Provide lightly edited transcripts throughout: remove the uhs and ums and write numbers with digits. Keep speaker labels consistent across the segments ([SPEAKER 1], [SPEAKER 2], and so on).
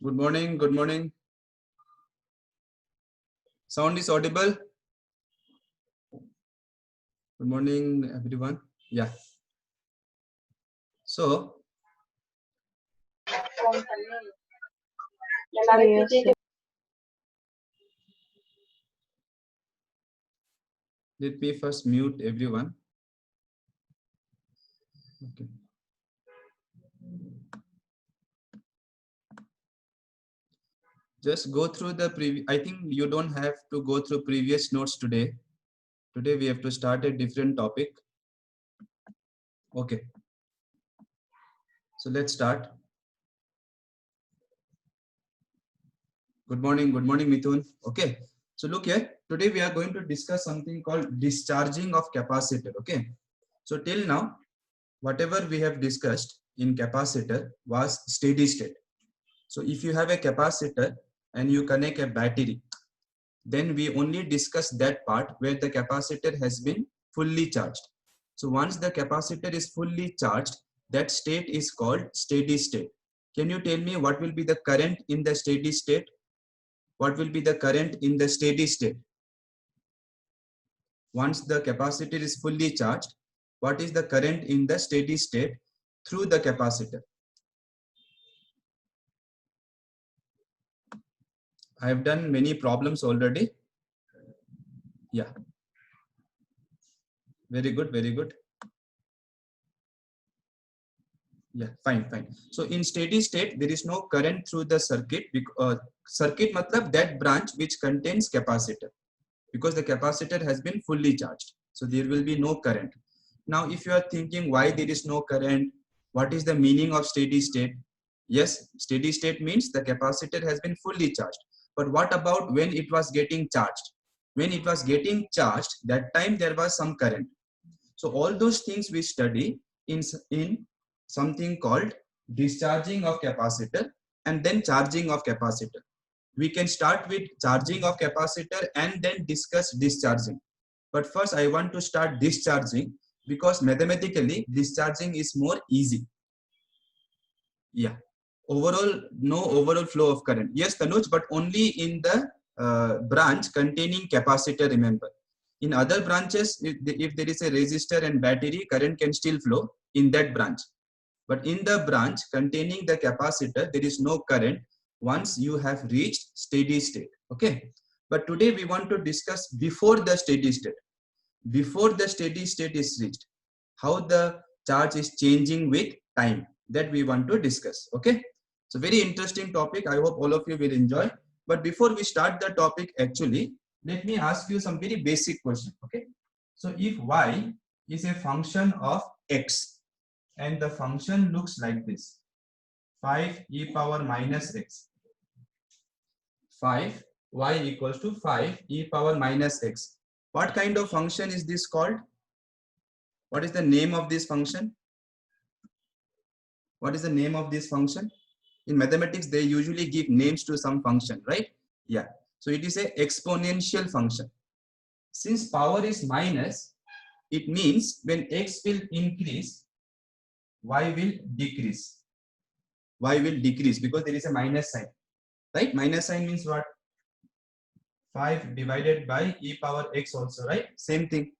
[SPEAKER 1] Good morning. Good morning. Sound is audible. Good morning, everyone. Yeah. So,
[SPEAKER 2] Yes,
[SPEAKER 1] let me first mute everyone. Okay. Just go through the previous. I think you don't have to go through previous notes today. Today we have to start a different topic. Okay. So let's start. Good morning. Good morning, Mithun. Okay. So look here. Today we are going to discuss something called discharging of capacitor. Okay. So till now, whatever we have discussed in capacitor was steady state. So if you have a capacitor and you connect a battery, then we only discuss that part where the capacitor has been fully charged. So once the capacitor is fully charged, that state is called steady state. Can you tell me what will be the current in the steady state? What will be the current in the steady state? Once the capacitor is fully charged, what is the current in the steady state through the capacitor? I have done many problems already. Yeah. Very good, very good. Yeah, fine, fine. So in steady state, there is no current through the circuit. Circuit matlab that branch which contains capacitor, because the capacitor has been fully charged. So there will be no current. Now, if you are thinking why there is no current, what is the meaning of steady state? Yes, steady state means the capacitor has been fully charged. But what about when it was getting charged? When it was getting charged, that time there was some current. So all those things we study in something called discharging of capacitor and then charging of capacitor. We can start with charging of capacitor and then discuss discharging. But first I want to start discharging because mathematically discharging is more easy. Yeah. Overall, no overall flow of current. Yes, Tanuj, but only in the branch containing capacitor, remember. In other branches, if there is a resistor and battery, current can still flow in that branch. But in the branch containing the capacitor, there is no current once you have reached steady state. Okay. But today we want to discuss before the steady state. Before the steady state is reached, how the charge is changing with time, that we want to discuss. Okay. So very interesting topic. I hope all of you will enjoy. But before we start the topic, actually, let me ask you some very basic question. Okay. So if y is a function of x and the function looks like this, 5 e power minus x, 5 y equals to 5 e power minus x. What kind of function is this called? What is the name of this function? What is the name of this function? In mathematics, they usually give names to some function, right? Yeah. So it is a exponential function. Since power is minus, it means when x will increase, y will decrease. Y will decrease because there is a minus sign, right? Minus sign means what? 5 divided by e power x also, right? Same thing.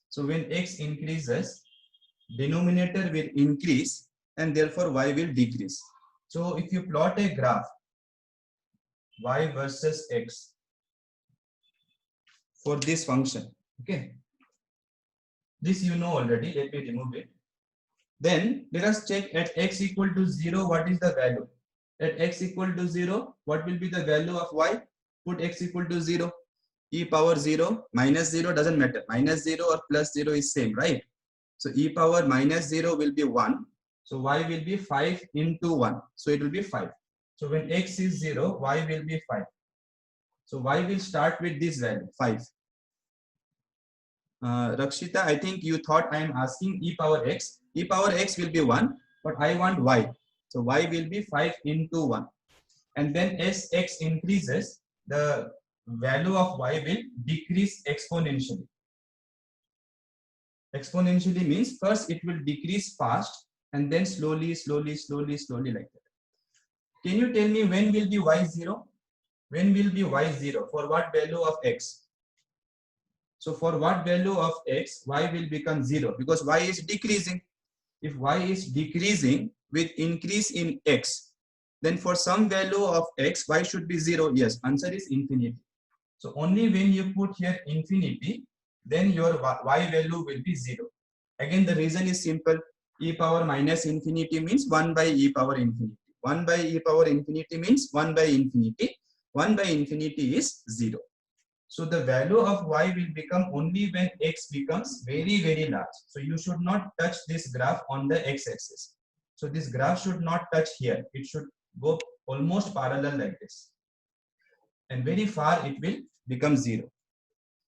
[SPEAKER 1] So when x increases, denominator will increase and therefore y will decrease. So if you plot a graph, y versus x for this function, okay, this you know already, let me remove it. Then let us check at x equal to 0, what is the value? At x equal to 0, what will be the value of y? Put x equal to 0, e power 0, minus 0 doesn't matter, minus 0 or plus 0 is same, right? So e power minus 0 will be 1. So y will be 5 into 1. So it will be 5. So when x is 0, y will be 5. So y will start with this value, 5. Rakshita, I think you thought I am asking e power x. E power x will be 1, but I want y. So y will be 5 into 1. And then as x increases, the value of y will decrease exponentially. Exponentially means first it will decrease fast and then slowly like that. Can you tell me when will be y 0? When will be y 0? For what value of x? So for what value of x, y will become 0 because y is decreasing. If y is decreasing with increase in x, then for some value of x, y should be 0. Yes, answer is infinity. So only when you put here infinity, then your y value will be 0. Again, the reason is simple. E power minus infinity means 1 by e power infinity. 1 by e power infinity means 1 by infinity. 1 by infinity is 0. So the value of y will become only when x becomes very, very large. So you should not touch this graph on the x-axis. So this graph should not touch here. It should go almost parallel like this. And very far it will become 0.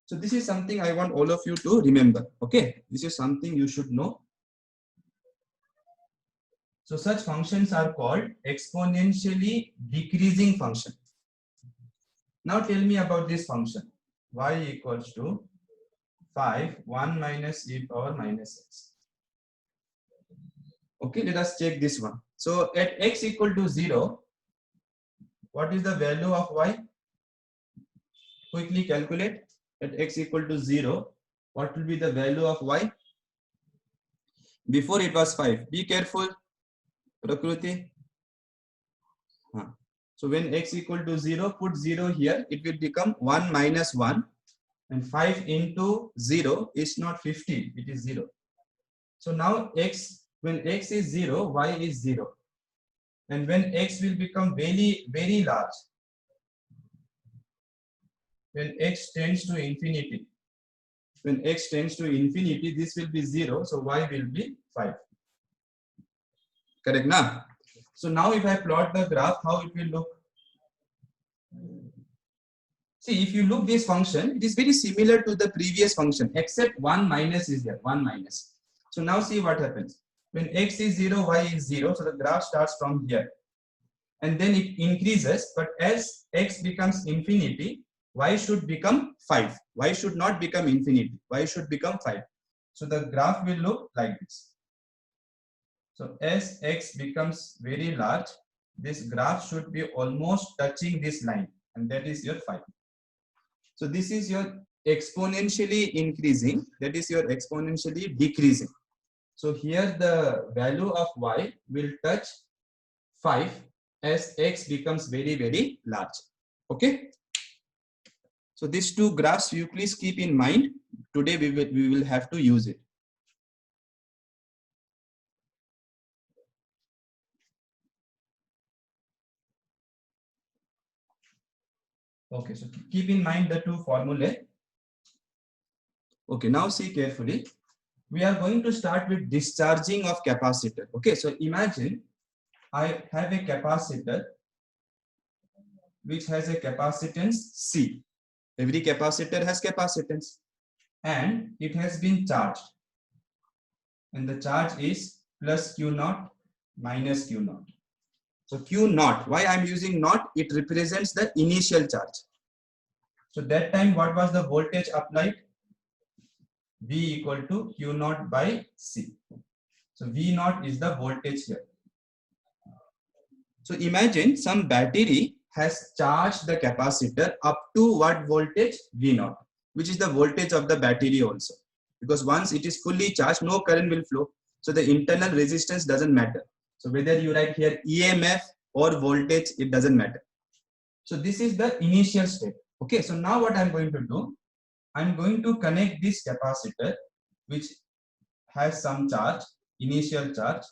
[SPEAKER 1] So this is something I want all of you to remember. Okay, this is something you should know. So such functions are called exponentially decreasing function. Now tell me about this function. Y equals to 5, 1 minus e power minus x. Okay, let us check this one. So at x equal to 0, what is the value of y? Quickly calculate. At x equal to 0, what will be the value of y? Before it was 5. Be careful, Prakruti. So when x equal to 0, put 0 here. It will become 1 minus 1. And 5 into 0 is not 15. It is 0. So now x, when x is 0, y is 0. And when x will become very, very large, when x tends to infinity, this will be 0. So y will be 5. Correct, na? So now if I plot the graph, how it will look? See, if you look this function, it is very similar to the previous function, except 1 minus is there, 1 minus. So now see what happens. When x is 0, y is 0, so the graph starts from here. And then it increases, but as x becomes infinity, y should become 5. Y should not become infinity. Y should become 5. So the graph will look like this. So as x becomes very large, this graph should be almost touching this line, and that is your 5. So this is your exponentially increasing, that is your exponentially decreasing. So here the value of y will touch 5 as x becomes very, very large. Okay. So these two graphs you please keep in mind. Today we will have to use it. Okay, so keep in mind the two formulae. Okay, now see carefully. We are going to start with discharging of capacitor. Okay, so imagine I have a capacitor which has a capacitance C. Every capacitor has capacitance and it has been charged. And the charge is plus Q naught minus Q naught. So Q naught, why I'm using naught? It represents the initial charge. So that time what was the voltage applied? V equal to Q naught by C. So V naught is the voltage here. So imagine some battery has charged the capacitor up to what voltage? V naught, which is the voltage of the battery also. Because once it is fully charged, no current will flow. So the internal resistance doesn't matter. So whether you write here EMF or voltage, it doesn't matter. So this is the initial state. Okay, so now what I'm going to do, I'm going to connect this capacitor which has some charge, initial charge,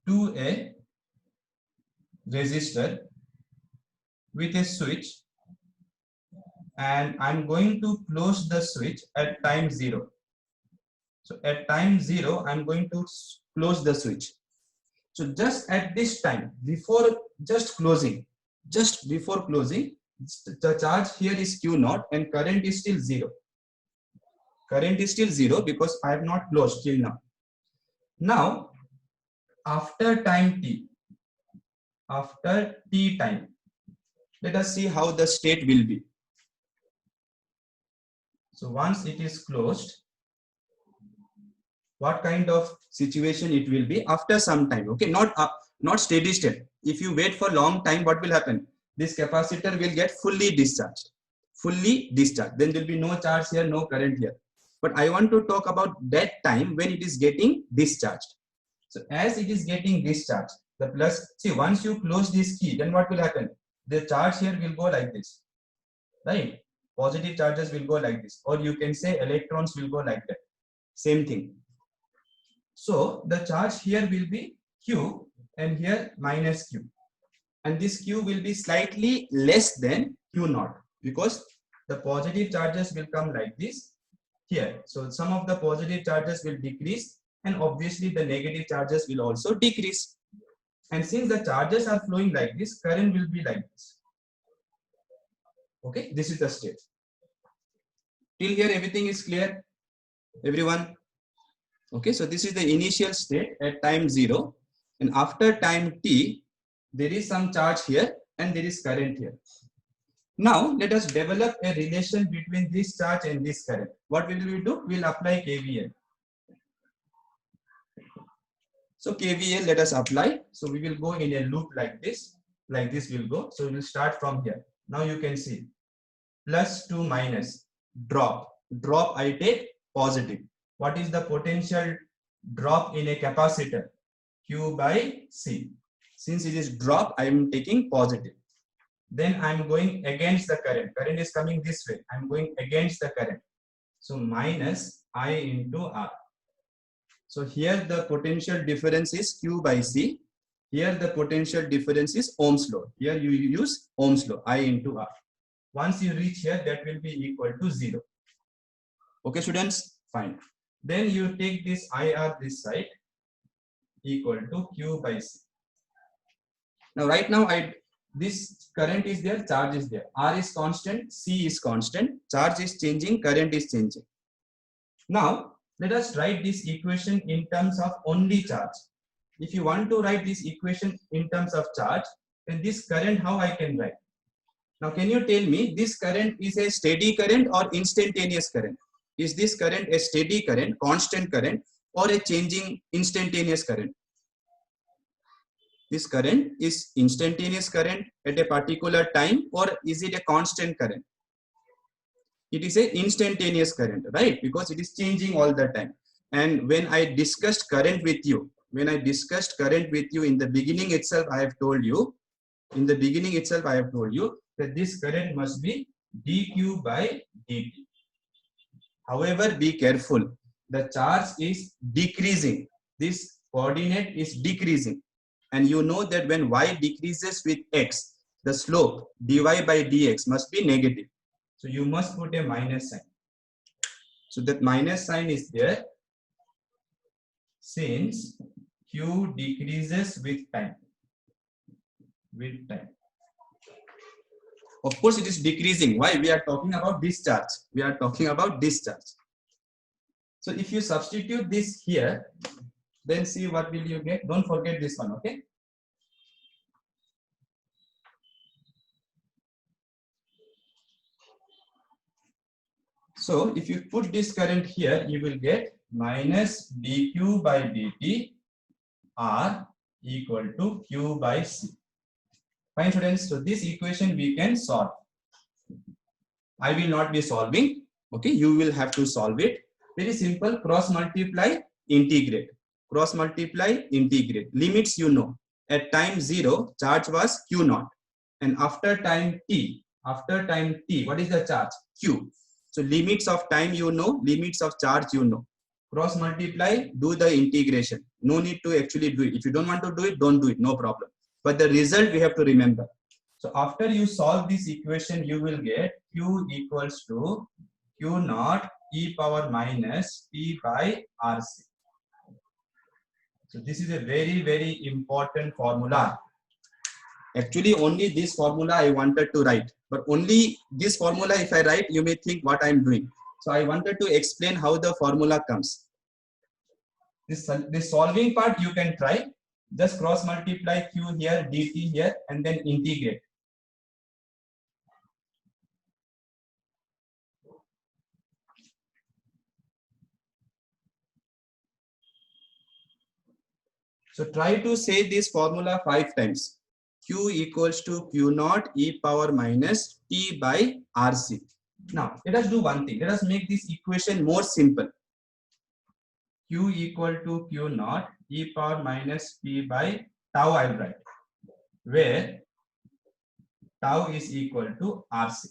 [SPEAKER 1] to a resistor with a switch, and I'm going to close the switch at time 0. So at time 0, I'm going to close the switch. So just at this time, before before closing, the charge here is Q naught and current is still 0. Current is still 0 because I have not closed till now. Now, after time t, after t time, let us see how the state will be. So once it is closed, what kind of situation it will be after some time? Okay, not not steady state. If you wait for long time, what will happen? This capacitor will get fully discharged. Fully discharged. Then there will be no charge here, no current here. But I want to talk about that time when it is getting discharged. So as it is getting discharged, the plus, see, once you close this key, then what will happen? The charge here will go like this, right? Positive charges will go like this, or you can say electrons will go like that. Same thing. So the charge here will be Q and here minus Q. And this Q will be slightly less than Q naught because the positive charges will come like this here. So some of the positive charges will decrease and obviously the negative charges will also decrease. And since the charges are flowing like this, current will be like this. Okay, this is the state. Till here everything is clear, everyone? Okay, so this is the initial state at time 0, and after time t, there is some charge here and there is current here. Now let us develop a relation between this charge and this current. What will we do? We'll apply KVL. So KVL let us apply. So we will go in a loop like this we'll go. So we will start from here. Now you can see plus to minus, drop I take positive. What is the potential drop in a capacitor? Q by C. Since it is drop, I am taking positive. Then I am going against the current. Current is coming this way. I am going against the current. So minus I into R. So here the potential difference is Q by C. Here the potential difference is Ohm's law. Here you use Ohm's law, I into R. Once you reach here, that will be equal to 0. Okay, students? Fine. Then you take this IR this side equal to Q by C. Now, right now, this current is there, charge is there. R is constant, C is constant, charge is changing, current is changing. Now, let us write this equation in terms of only charge. If you want to write this equation in terms of charge, then this current, how I can write? Now, can you tell me this current is a steady current or instantaneous current? Is this current a steady current, constant current, or a changing instantaneous current? This current is instantaneous current at a particular time, or is it a constant current? It is a instantaneous current, right? Because it is changing all the time. And when I discussed current with you, in the beginning itself, I have told you that this current must be dq by dt. However, be careful. The charge is decreasing. This coordinate is decreasing. And you know that when y decreases with x, the slope dy by dx must be negative. So you must put a minus sign. So that minus sign is there since q decreases with time. Of course, it is decreasing. Why? We are talking about discharge. So if you substitute this here, then see what will you get. Don't forget this one, okay? So if you put this current here, you will get minus dq by dt R equal to q by C. Fine, students. So this equation we can solve. I will not be solving. Okay, you will have to solve it. Very simple. Cross multiply, integrate. Limits you know. At time 0, charge was q naught, and after time t, what is the charge? Q. So limits of time you know, limits of charge you know. Cross multiply, do the integration. No need to actually do it. If you don't want to do it, don't do it. No problem. But the result we have to remember. So after you solve this equation, you will get Q equals to Q naught e power minus T by RC. So this is a very, very important formula. Actually, only this formula I wanted to write. But only this formula, if I write, you may think what I am doing. So I wanted to explain how the formula comes. This solving part you can try. Just cross multiply Q here, dt here, and then integrate. So try to say this formula 5 times. Q equals to Q naught e power minus T by RC. Now, let us do one thing. Let us make this equation more simple. Q equal to Q naught e power minus P by tau I will write, where tau is equal to RC.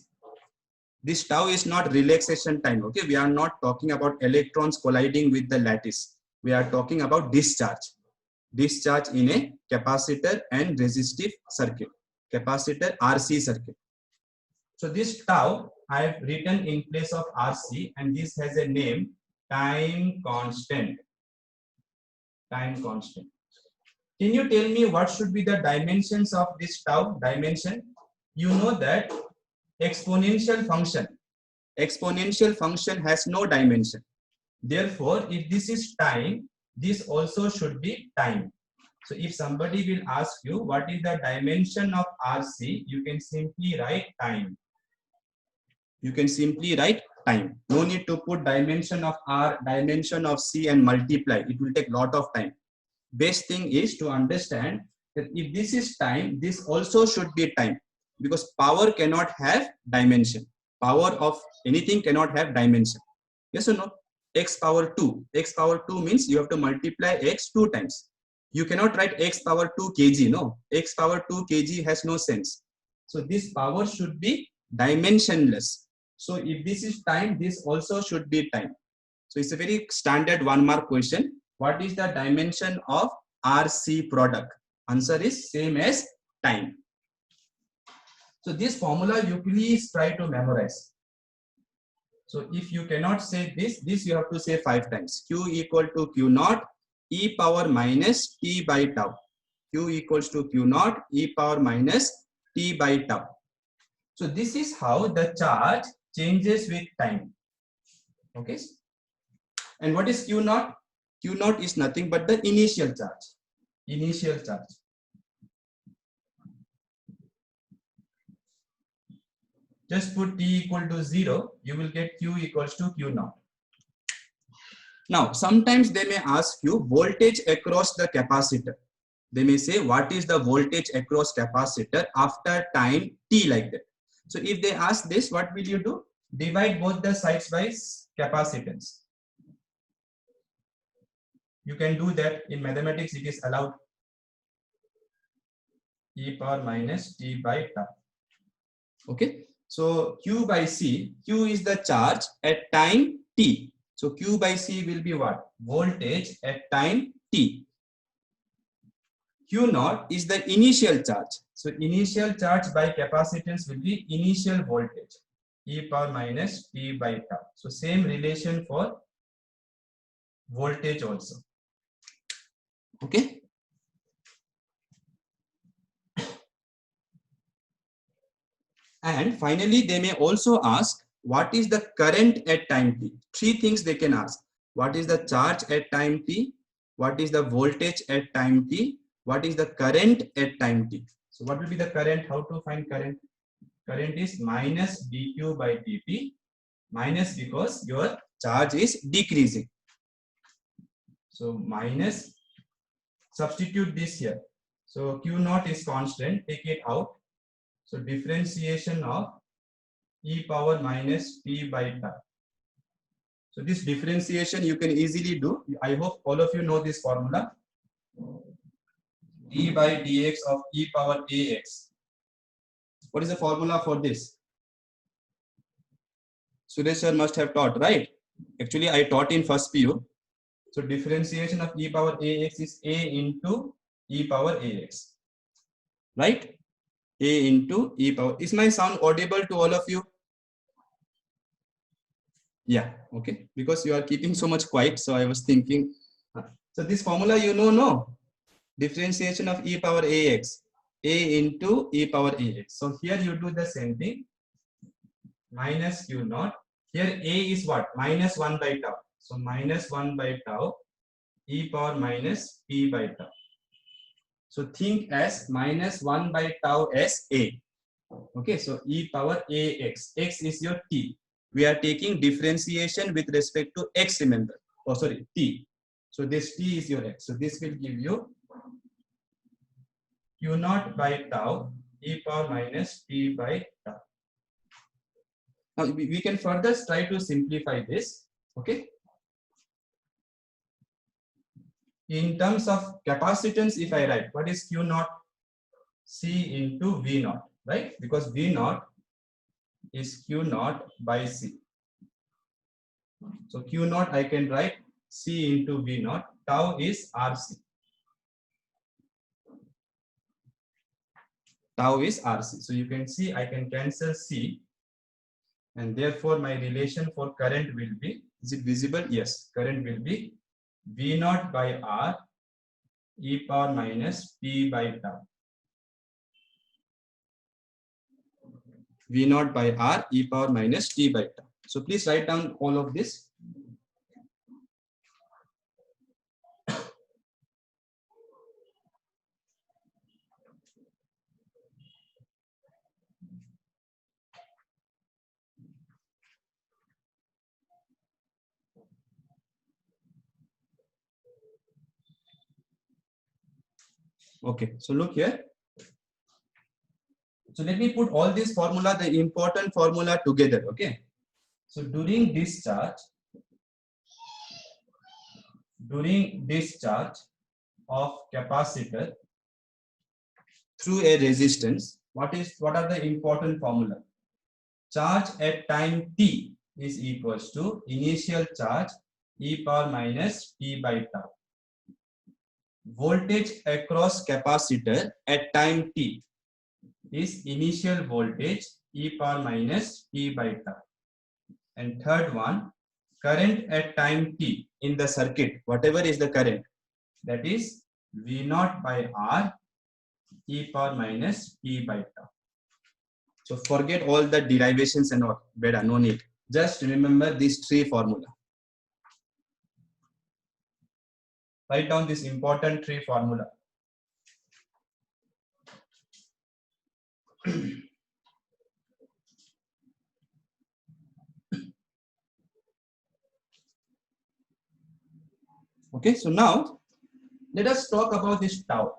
[SPEAKER 1] This tau is not relaxation time. Okay, we are not talking about electrons colliding with the lattice. We are talking about discharge. Discharge in a capacitor and resistive circuit, capacitor RC circuit. So this tau I have written in place of RC, and this has a name, time constant. Time constant. Can you tell me what should be the dimensions of this tau? Dimension. You know that exponential function has no dimension. Therefore, if this is time, this also should be time. So if somebody will ask you what is the dimension of RC, you can simply write time. You can simply write time. No need to put dimension of R, dimension of C and multiply. It will take a lot of time. Best thing is to understand that if this is time, this also should be time, because power cannot have dimension. Power of anything cannot have dimension. Yes or no? X power 2. X power 2 means you have to multiply x 2 times. You cannot write x power 2 kg. No, x power 2 kg has no sense. So this power should be dimensionless. So if this is time, this also should be time. So it's a very standard 1 mark question. What is the dimension of RC product? Answer is same as time. So this formula you please try to memorize. So if you cannot say this you have to say 5 times. Q equal to Q naught e power minus T by tau. Q equals to Q naught e power minus T by tau. So this is how the charge changes with time. Okay. And what is Q naught? Q naught is nothing but the initial charge. Initial charge. Just put T equal to 0, you will get Q equals to Q naught. Now, sometimes they may ask you voltage across the capacitor. They may say, what is the voltage across capacitor after time T, like that. So if they ask this, what will you do? Divide both the sides by capacitance. You can do that. In mathematics, it is allowed. E power minus T by tau. Okay. So Q by C, Q is the charge at time T. So Q by C will be what? Voltage at time T. Q naught is the initial charge. So initial charge by capacitance will be initial voltage. E power minus T by tau. So same relation for voltage also. Okay. And finally, they may also ask, what is the current at time T? 3 things they can ask. What is the charge at time T? What is the voltage at time T? What is the current at time T? So what will be the current? How to find current? Current is minus dq by dt. Minus because your charge is decreasing. So minus, substitute this here. So Q naught is constant, take it out. So differentiation of e power minus T by tau. So this differentiation you can easily do. I hope all of you know this formula. D by dx of e power ax. What is the formula for this? Suresh sir must have taught, right? Actually, I taught in first PU. So differentiation of e power ax is a into e power ax. Right? A into e power. Is my sound audible to all of you? Yeah, okay. Because you are keeping so much quiet, so I was thinking. So this formula you know, no? Differentiation of e power ax. A into e power ax. So here you do the same thing. Minus q naught. Here a is what? Minus 1 by tau. So minus 1 by tau e power minus p by tau. So think as minus 1 by tau as a. Okay, so e power ax. X is your t. We are taking differentiation with respect to x, remember. Oh, sorry, t. So this t is your x. So this will give you Q naught by tau e power minus t by tau. Now we can further try to simplify this. Okay. In terms of capacitance, if I write, what is Q naught? C into V naught, right? Because V naught is Q naught by C. So Q naught I can write C into V naught. Tau is RC. Tau is RC. So you can see I can cancel C, and therefore my relation for current will be, is it visible? Yes, current will be V naught by R e power minus T by tau. V naught by R e power minus T by tau. So please write down all of this. Okay, so look here. So let me put all this formula, the important formula together. Okay. So during discharge of capacitor through a resistance, what are the important formula? Charge at time t is equals to initial charge e power minus t by tau. Voltage across capacitor at time t is initial voltage e power minus t by tau. And third one, current at time t in the circuit, whatever is the current, that is V naught by R e power minus t by tau. So forget all the derivations and all, better, no need. Just remember these three formula. Write down this important three formula. Okay, so now let us talk about this tau.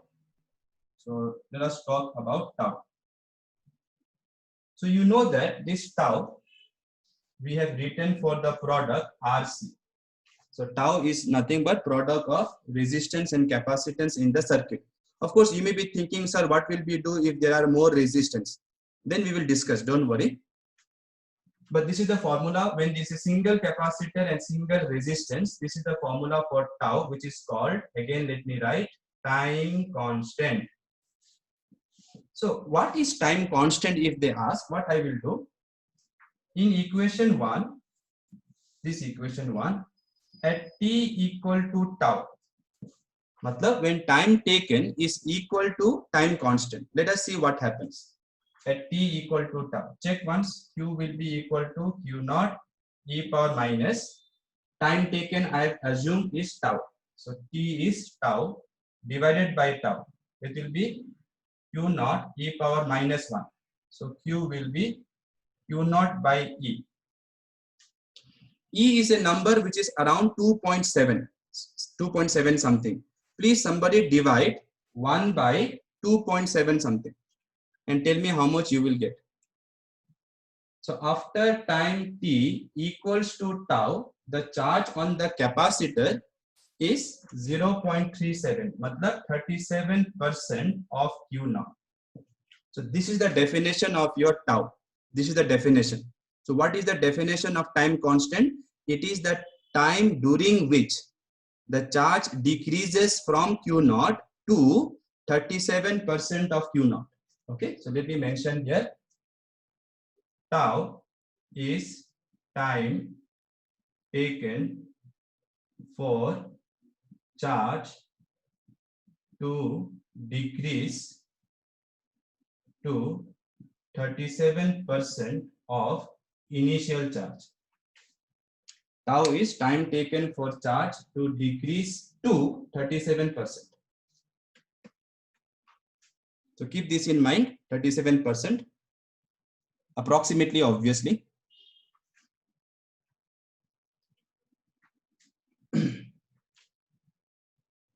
[SPEAKER 1] So let us talk about tau. So you know that this tau we have written for the product RC. So tau is nothing but product of resistance and capacitance in the circuit. Of course, you may be thinking, sir, what will we do if there are more resistance? Then we will discuss, don't worry. But this is the formula when this is single capacitor and single resistance. This is the formula for tau, which is called, again, let me write, time constant. So what is time constant if they ask? What I will do? In equation 1, this equation 1, at t equal to tau, matlab when time taken is equal to time constant. Let us see what happens. At t equal to tau, check once. Q will be equal to Q naught e power minus, time taken I have assumed is tau. So t is tau divided by tau. It will be Q naught e power minus 1. So Q will be Q naught by E. E is a number which is around 2.7 something. Please somebody divide 1 by 2.7 something and tell me how much you will get. So after time t equals to tau, the charge on the capacitor is 0.37, matlab 37% of Q naught. So this is the definition of your tau. This is the definition. So what is the definition of time constant? It is the time during which the charge decreases from Q naught to 37% of Q naught. Okay, so let me mention here. Tau is time taken for charge to decrease to 37% of initial charge. Tau is time taken for charge to decrease to 37%. So keep this in mind, 37%, approximately, obviously.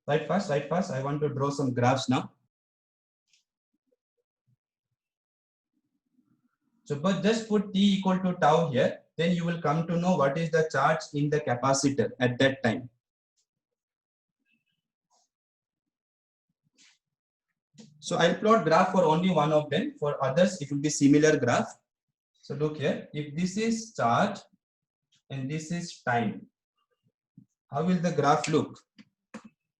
[SPEAKER 1] Right fast, I want to draw some graphs now. So but just put T equal to tau here, then you will come to know what is the charge in the capacitor at that time. So I'll plot graph for only one of them. For others, it will be similar graph. So look here, if this is charge and this is time, how will the graph look?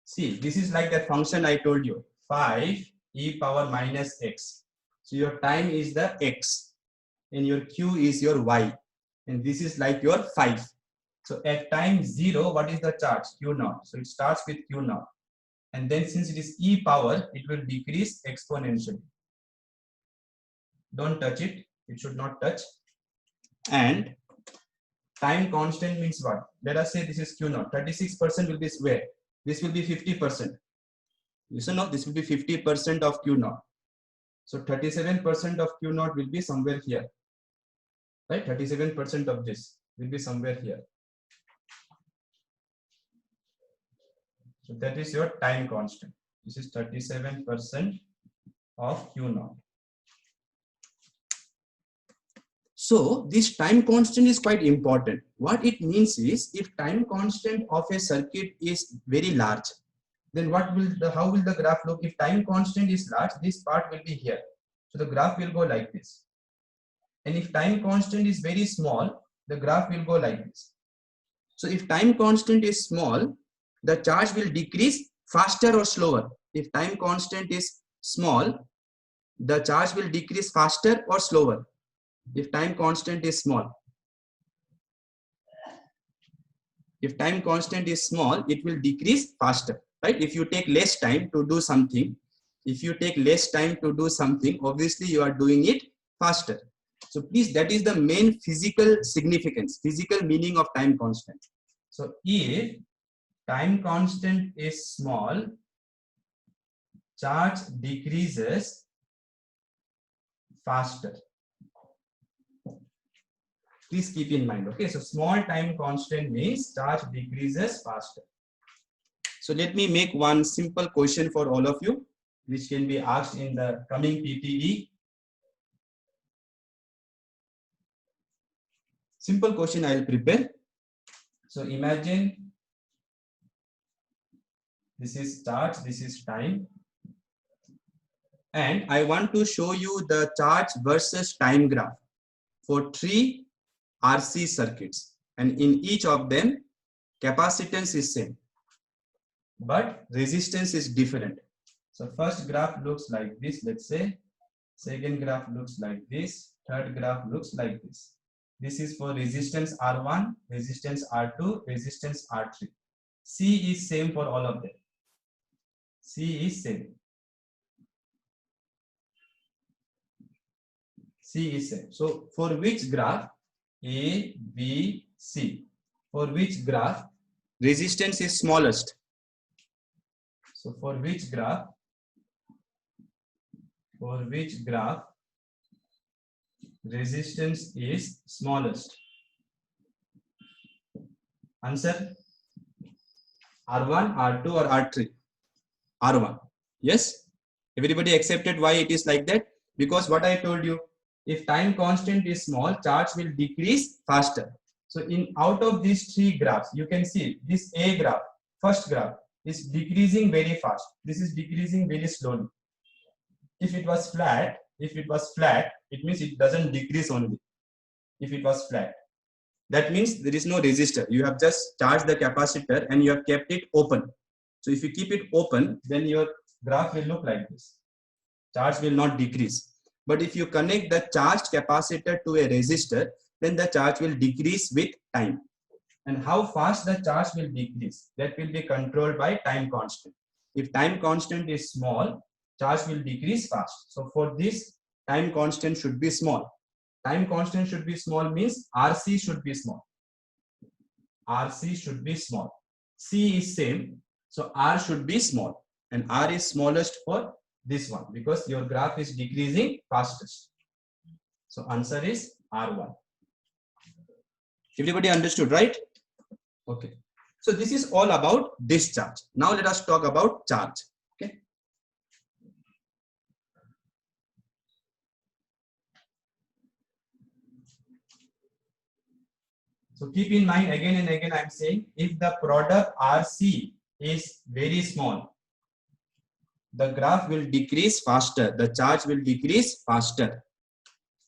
[SPEAKER 1] See, this is like that function I told you, 5 e power minus x. So your time is the x and your q is your y. And this is like your 5. So at time 0, what is the charge? Q naught. So it starts with Q naught. And then since it is e power, it will decrease exponentially. Don't touch it. It should not touch. And time constant means what? Let us say this is Q naught. 36% will be where? This will be 50%. Listen now, this will be 50% of Q naught. So 37% of Q naught will be somewhere here. Right? 37% of this will be somewhere here. So that is your time constant. This is 37% of Q naught. So this time constant is quite important. What it means is, if time constant of a circuit is very large, then how will the graph look? If time constant is large, this part will be here. So the graph will go like this. And if time constant is very small, the graph will go like this. So if time constant is small, the charge will decrease faster or slower. If time constant is small, the charge will decrease faster or slower. If time constant is small. If time constant is small, it will decrease faster, right? If you take less time to do something, obviously you are doing it faster. So please, that is the main physical significance, physical meaning of time constant. So if time constant is small, charge decreases faster. Please keep in mind, okay? So small time constant means charge decreases faster. So let me make one simple question for all of you, which can be asked in the coming PTE. Simple question I will prepare. So imagine this is charge, this is time. And I want to show you the charge versus time graph for 3 RC circuits. And in each of them, capacitance is same, but resistance is different. So first graph looks like this, let's say. Second graph looks like this. Third graph looks like this. This is for resistance R1, resistance R2, resistance R3. C is same for all of them. C is same. C is same. So for which graph? A, B, C. For which graph resistance is smallest? So for which graph? For which graph resistance is smallest? Answer: R1, R2 or R3? R1. Yes? Everybody accepted why it is like that? Because what I told you, if time constant is small, charge will decrease faster. So out of these 3 graphs, you can see this A graph, first graph, is decreasing very fast. This is decreasing very slowly. If it was flat, it means it doesn't decrease only. If it was flat, that means there is no resistor. You have just charged the capacitor and you have kept it open. So if you keep it open, then your graph will look like this. Charge will not decrease. But if you connect the charged capacitor to a resistor, then the charge will decrease with time. And how fast the charge will decrease, that will be controlled by time constant. If time constant is small, charge will decrease fast. So for this, time constant should be small. Time constant should be small means RC should be small. RC should be small. C is same, so R should be small. And R is smallest for this one because your graph is decreasing fastest. So answer is R1. Everybody understood, right? Okay. So this is all about discharge. Now let us talk about charge. Okay. So keep in mind, again and again I'm saying, if the product RC is very small, the graph will decrease faster, the charge will decrease faster.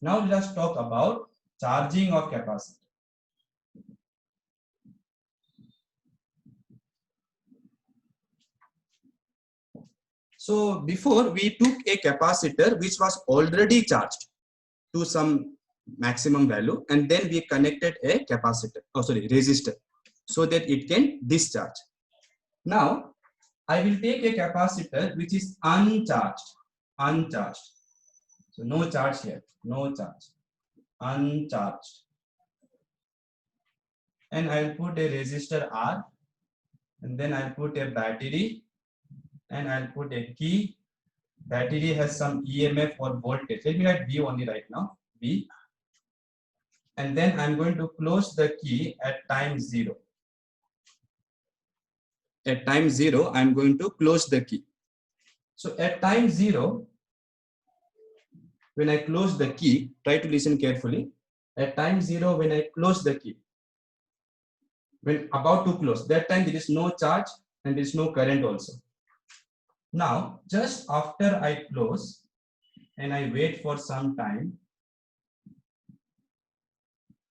[SPEAKER 1] Now let us talk about charging of capacitor. So before, we took a capacitor which was already charged to some maximum value, and then we connected a capacitor, resistor, so that it can discharge. Now I will take a capacitor which is uncharged. So no charge here, no charge, uncharged. And I'll put a resistor R, and then I'll put a battery, and I'll put a key. Battery has some EMF or voltage. Let me write V only right now, V. And then I'm going to close the key at time 0. At time 0, I'm going to close the key. So at time 0, when I close the key, try to listen carefully. At time 0, when I close the key, when about to close, that time there is no charge and there is no current also. Now, just after I close and I wait for some time,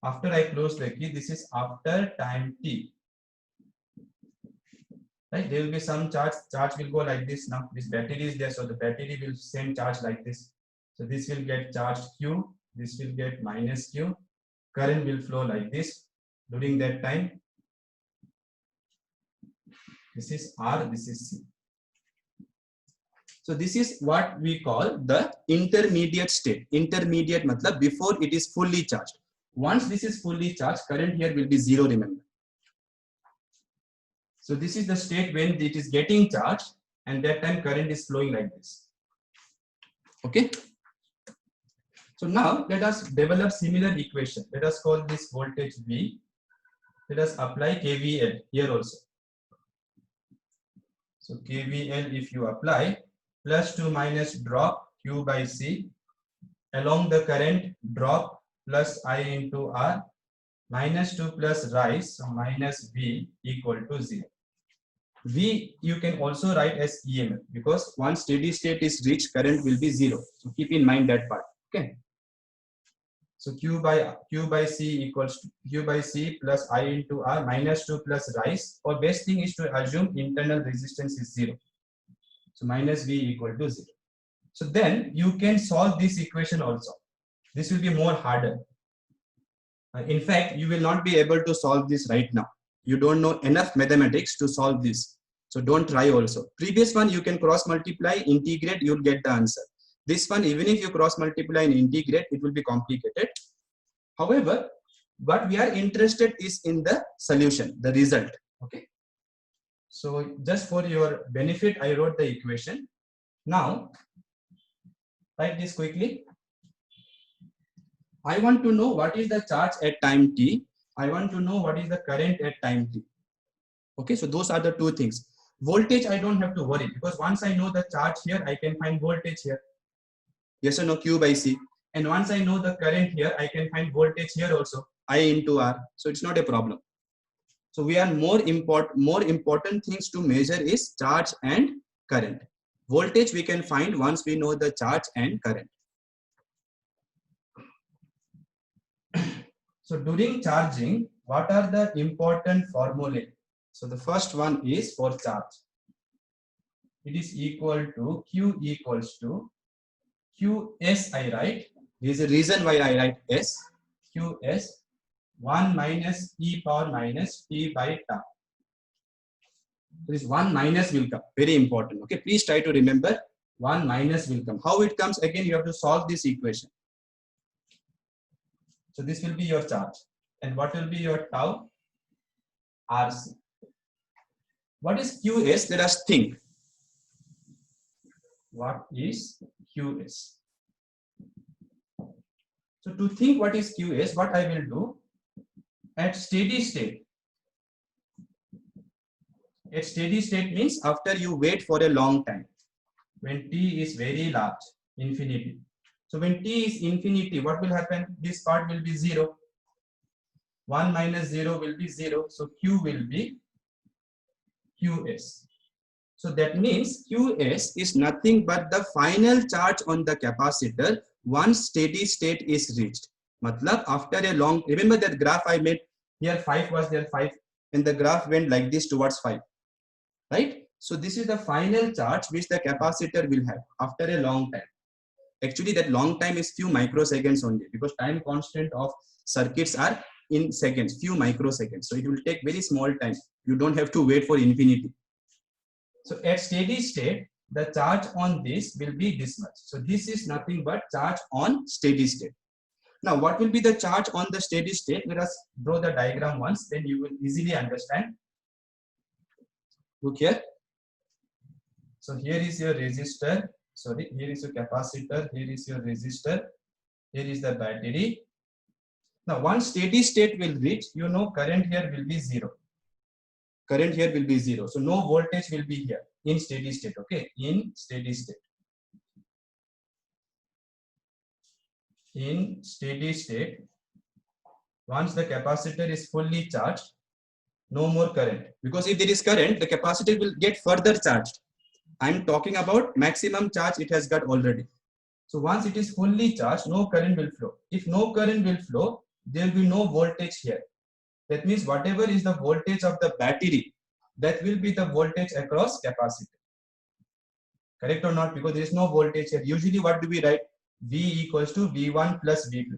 [SPEAKER 1] after I close the key, this is after time t. Right? There will be some charge will go like this. Now this battery is there, so the battery will send charge like this. So this will get charged Q, this will get minus Q. Current will flow like this during that time. This is R, this is C. So this is what we call the intermediate state. Intermediate matlab before it is fully charged. Once this is fully charged, current here will be 0, remember. So this is the state when it is getting charged, and that time current is flowing like this. Okay. So now let us develop similar equation. Let us call this voltage V. Let us apply KVL here also. So KVL, if you apply, plus 2 minus drop Q by C, along the current drop plus I into R, minus 2 plus rise, so minus V equal to 0. V you can also write as EMF, because once steady state is reached, current will be 0. So keep in mind that part. Okay. So Q by C equals to Q by C plus I into R, minus 2 plus rise. Or best thing is to assume internal resistance is 0. So minus V equal to 0. So then you can solve this equation also. This will be more harder. In fact, you will not be able to solve this right now. You don't know enough mathematics to solve this. So don't try also. Previous one, you can cross multiply, integrate, you'll get the answer. This one, even if you cross multiply and integrate, it will be complicated. However, what we are interested is in the solution, the result. Okay. So just for your benefit, I wrote the equation. Now, write this quickly. I want to know what is the charge at time t. I want to know what is the current at time t. Okay, so those are the two things. Voltage, I don't have to worry, because once I know the charge here, I can find voltage here. Yes or no, Q by C. And once I know the current here, I can find voltage here also, I into R. So it's not a problem. So we are more important things to measure is charge and current. Voltage we can find once we know the charge and current. So during charging, what are the important formulae? So the first one is for charge. It is equal to Q equals to Qs, I write. There is a reason why I write S. Qs 1 minus e power minus t by tau. This 1 minus will come. Very important. Okay, please try to remember 1 minus will come. How it comes? Again, you have to solve this equation. So this will be your charge. And what will be your tau? RC. What is Qs? Let us think. What is Qs? So to think what is Qs, what I will do, at steady state. At steady state means after you wait for a long time. When t is very large, infinity. So when t is infinity, what will happen? This part will be 0. 1 minus 0 will be 0. So Q will be QS. So that means QS is nothing but the final charge on the capacitor once steady state is reached. Matlab after a long, remember that graph I made here, 5 was there, 5, and the graph went like this towards 5, right? So this is the final charge which the capacitor will have after a long time. Actually that long time is few microseconds only, because time constant of circuits are in seconds, few microseconds. So it will take very small time. You don't have to wait for infinity. So at steady state, the charge on this will be this much. So this is nothing but charge on steady state. Now, what will be the charge on the steady state? Let us draw the diagram once, then you will easily understand. Look here. So here is your resistor. Sorry, here is your capacitor. Here is your resistor. Here is the battery. Now, once steady state will reach, you know, current here will be 0. Current here will be 0. So no voltage will be here in steady state. Okay, in steady state. In steady state, once the capacitor is fully charged, no more current. Because if there is current, the capacitor will get further charged. I'm talking about maximum charge it has got already. So once it is fully charged, no current will flow. If no current will flow, there will be no voltage here. That means whatever is the voltage of the battery, that will be the voltage across capacitor. Correct or not? Because there is no voltage here. Usually what do we write? V equals to V1 plus V2.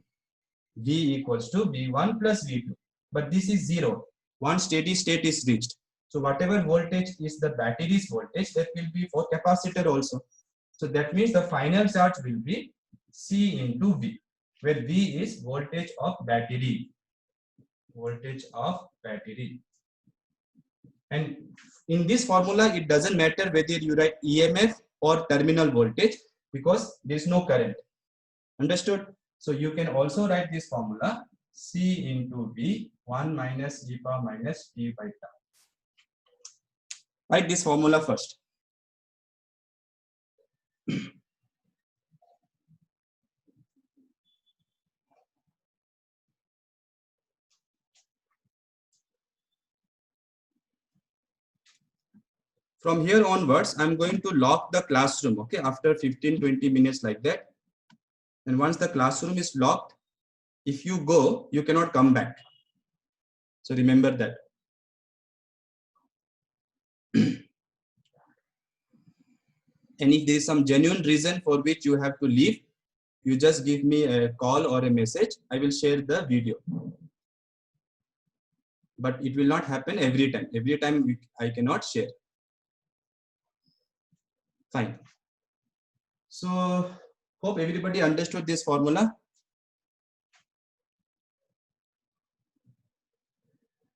[SPEAKER 1] V equals to V1 plus V2. But this is 0 once steady state is reached. So whatever voltage is the battery's voltage, that will be for capacitor also. So that means the final charge will be C into V, where V is voltage of battery. Voltage of battery. And in this formula, it doesn't matter whether you write EMF or terminal voltage, because there is no current. Understood? So you can also write this formula C into V, 1 minus e power minus t by tau. Write this formula first. From here onwards, I'm going to lock the classroom, okay, after 15-20 minutes like that. And once the classroom is locked, if you go, you cannot come back. So remember that. And if there is some genuine reason for which you have to leave, you just give me a call or a message. I will share the video. But it will not happen every time. Every time I cannot share. Fine. So hope everybody understood this formula.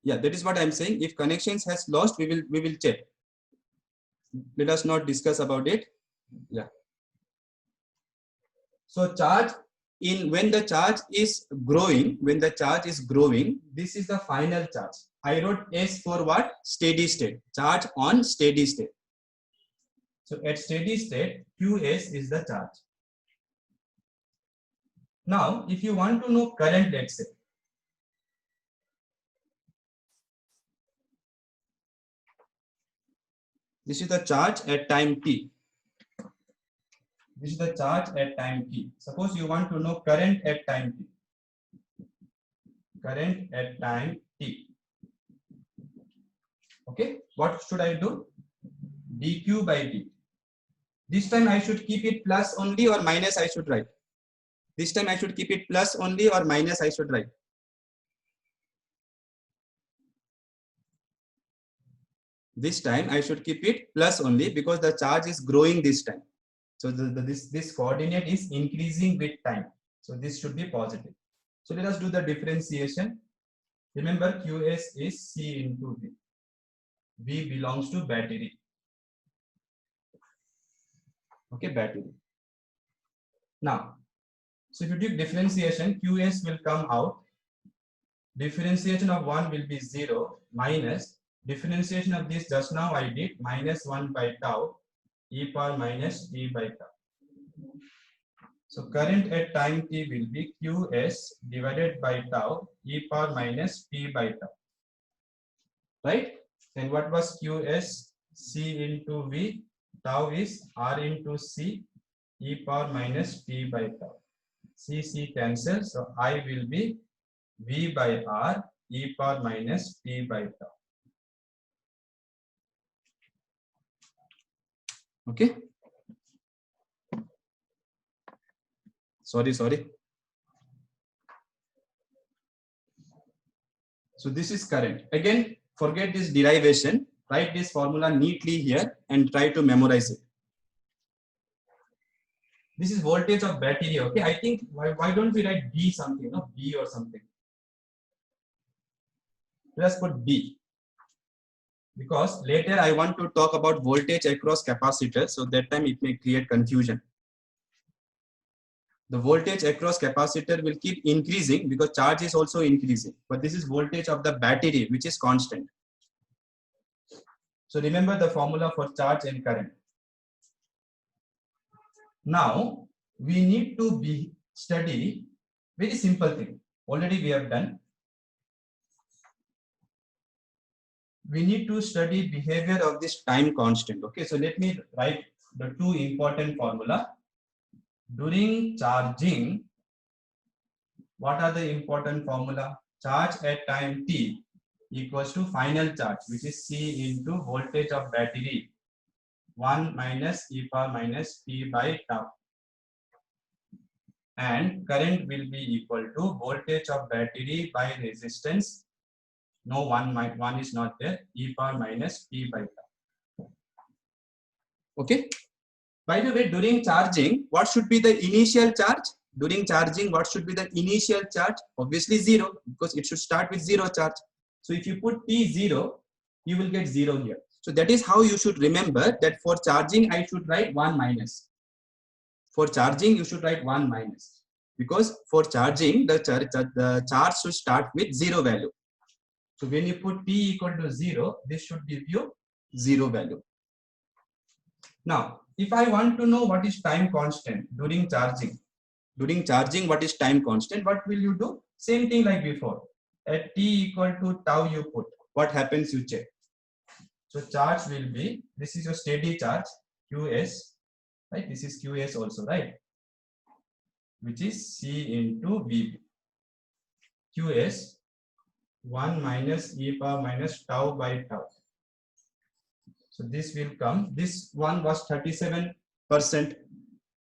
[SPEAKER 1] Yeah, that is what I'm saying. If connections has lost, we will check. Let us not discuss about it. Yeah. So charge in, when the charge is growing, this is the final charge. I wrote S for what? Steady state. Charge on steady state. So at steady state, QS is the charge. Now, if you want to know current, let's say, this is the charge at time t. This is the charge at time t. Suppose you want to know current at time t. Current at time t. Okay, what should I do? dq by dt. This time I should keep it plus only or minus I should write. This time I should keep it plus only or minus I should write. This time I should keep it plus only because the charge is growing this time. So this coordinate is increasing with time. So this should be positive. So let us do the differentiation. Remember QS is C into V. V belongs to battery. Okay, battery. Now, so if you do differentiation, QS will come out. Differentiation of 1 will be 0 minus differentiation of this just now I did minus 1 by tau e power minus t by tau. So current at time t will be Qs divided by tau e power minus p by tau. Right? And what was Qs? C into V. Tau is R into C e power minus p by tau. C cancel. So I will be V by R e power minus p by tau. Okay. Sorry. So this is current. Again, forget this derivation. Write this formula neatly here and try to memorize it. This is voltage of battery. Okay, I think why don't we write B something, no? B or something. Let's put B. Because later I want to talk about voltage across capacitor, so that time it may create confusion. The voltage across capacitor will keep increasing because charge is also increasing, but this is voltage of the battery, which is constant. So remember the formula for charge and current. Now we need to study very simple thing. Already we have done. We need to study behavior of this time constant. Okay, so let me write the two important formula. During charging, what are the important formula? Charge at time t equals to final charge, which is C into voltage of battery 1 minus e power minus p by tau. And current will be equal to voltage of battery by resistance. No, one is not there. E power minus p by tau. Okay. By the way, during charging, what should be the initial charge? During charging, what should be the initial charge? Obviously 0, because it should start with 0 charge. So if you put t 0, you will get 0 here. So that is how you should remember that for charging, I should write 1 minus. For charging, you should write 1 minus. Because for charging, the charge should start with 0 value. So when you put t equal to 0, this should give you 0 value. Now, if I want to know what is time constant during charging, what is time constant? What will you do? Same thing like before. At t equal to tau you put. What happens you check. So charge will be, this is your steady charge, Qs, right? This is Qs also, right? Which is C into V. Qs 1 minus e power minus tau by tau. So this will come, this one was 37%.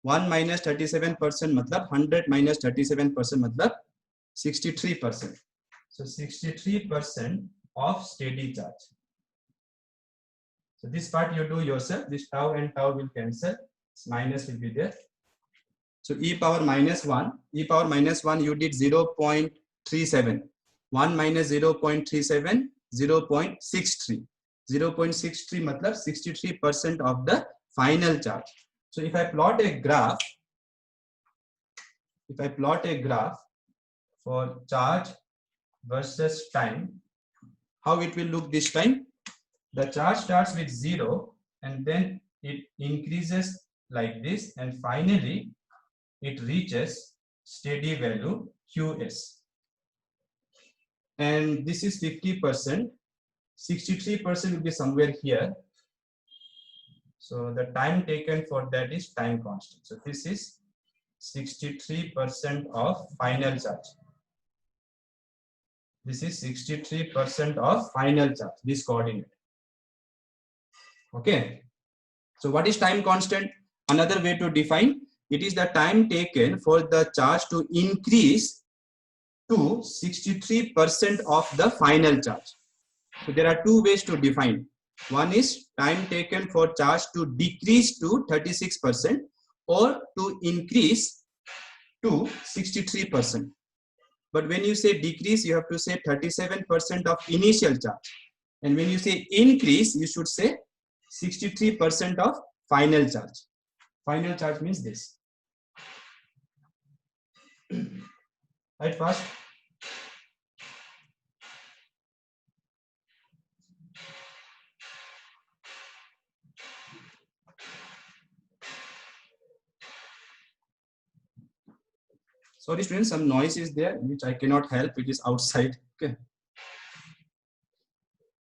[SPEAKER 1] 1 minus 37% matlab 100 minus 37% matlab 63%. So 63% of steady charge. So this part you do yourself. This tau and tau will cancel. This minus will be there. So e power minus 1. E power minus 1 you did 0.37. 1 minus 0.37, 0.63. 0.63 matlab 63% of the final charge. So if I plot a graph, for charge versus time, how it will look this time? The charge starts with 0 and then it increases like this, and finally it reaches steady value Qs. And this is 50%. 63% will be somewhere here. So the time taken for that is time constant. So this is 63% of final charge. This is 63% of final charge, this coordinate. Okay. So what is time constant? Another way to define, it is the time taken for the charge to increase to 63% of the final charge. So there are two ways to define. One is time taken for charge to decrease to 36% or to increase to 63%. But when you say decrease, you have to say 37% of initial charge. And when you say increase, you should say 63% of final charge. Final charge means this. Right, fast. Sorry students, some noise is there which I cannot help. It is outside. Okay.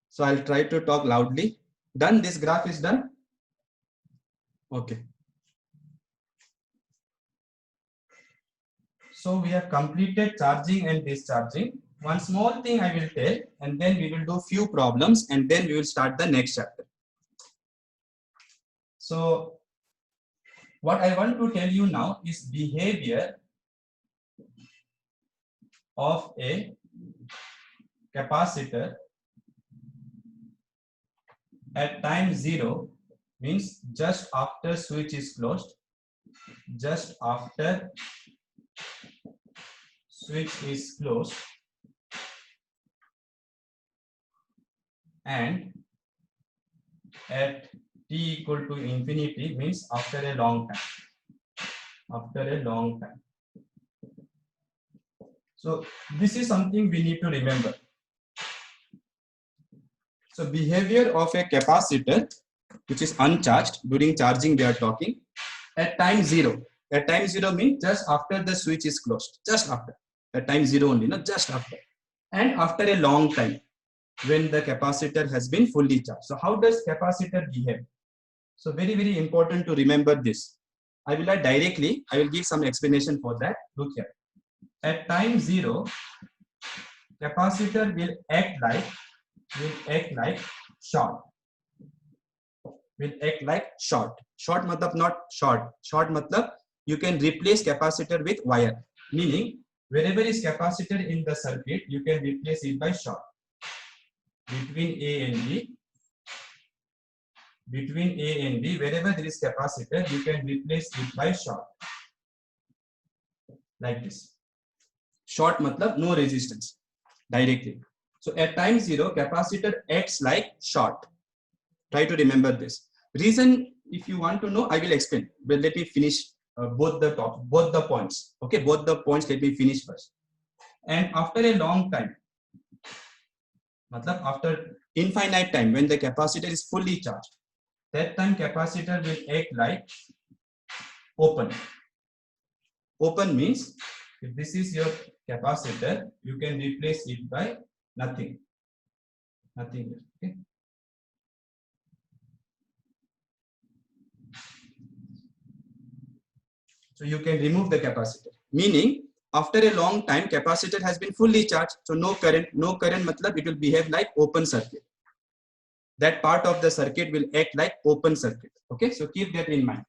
[SPEAKER 1] So I'll try to talk loudly. Done. This graph is done. Okay. So we have completed charging and discharging. One small thing I will tell, and then we will do few problems, and then we will start the next chapter. So what I want to tell you now is behavior of a capacitor at time 0, means just after switch is closed, just after switch is closed, and at t equal to infinity, means after a long time, after a long time. So this is something we need to remember. So behavior of a capacitor which is uncharged, during charging we are talking, at time 0. At time 0 means just after the switch is closed, just after. At time 0 only, not just after. And after a long time, when the capacitor has been fully charged. So how does capacitor behave? So very, very important to remember this. I will not directly, I will give some explanation for that. Look here. At time 0, capacitor will act like short. Will act like short. Short matlab not short. Short matlab you can replace capacitor with wire. Meaning wherever is capacitor in the circuit, you can replace it by short. Between A and B, wherever there is capacitor, you can replace it by short. Like this. Short matlab no resistance directly. So at time 0, capacitor acts like short. Try to remember this. Reason, if you want to know, I will explain. But let me finish both the points. Okay, both the points. Let me finish first. And after a long time, after infinite time, when the capacitor is fully charged, that time capacitor will act like open. Open means if this is your capacitor, you can replace it by nothing. Nothing. Okay. So you can remove the capacitor. Meaning after a long time, capacitor has been fully charged. So no current matlab it will behave like open circuit. That part of the circuit will act like open circuit. Okay, so keep that in mind.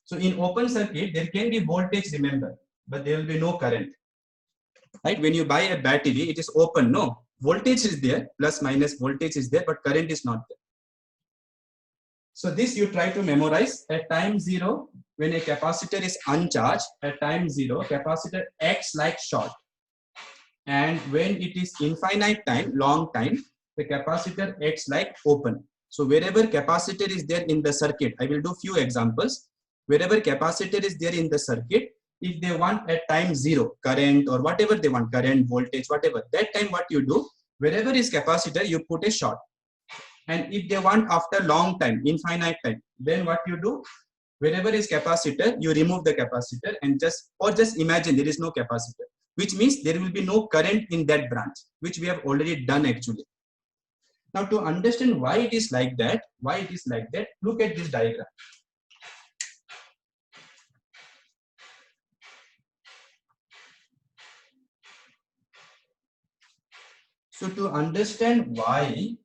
[SPEAKER 1] So in open circuit, there can be voltage, remember, but there will be no current. Right? When you buy a battery, it is open. No, voltage is there, plus minus voltage is there, but current is not there. So this you try to memorize. At time 0, when a capacitor is uncharged, at time 0, capacitor acts like short. And when it is infinite time, long time, the capacitor acts like open. So wherever capacitor is there in the circuit, I will do few examples. Wherever capacitor is there in the circuit, if they want at time 0 current or whatever they want, current, voltage, whatever, that time what you do, wherever is capacitor, you put a short. And if they want after long time, infinite time, then what you do, wherever is capacitor, you remove the capacitor and just imagine there is no capacitor, which means there will be no current in that branch, which we have already done actually. Now to understand why it is like that, look at this diagram. So to understand why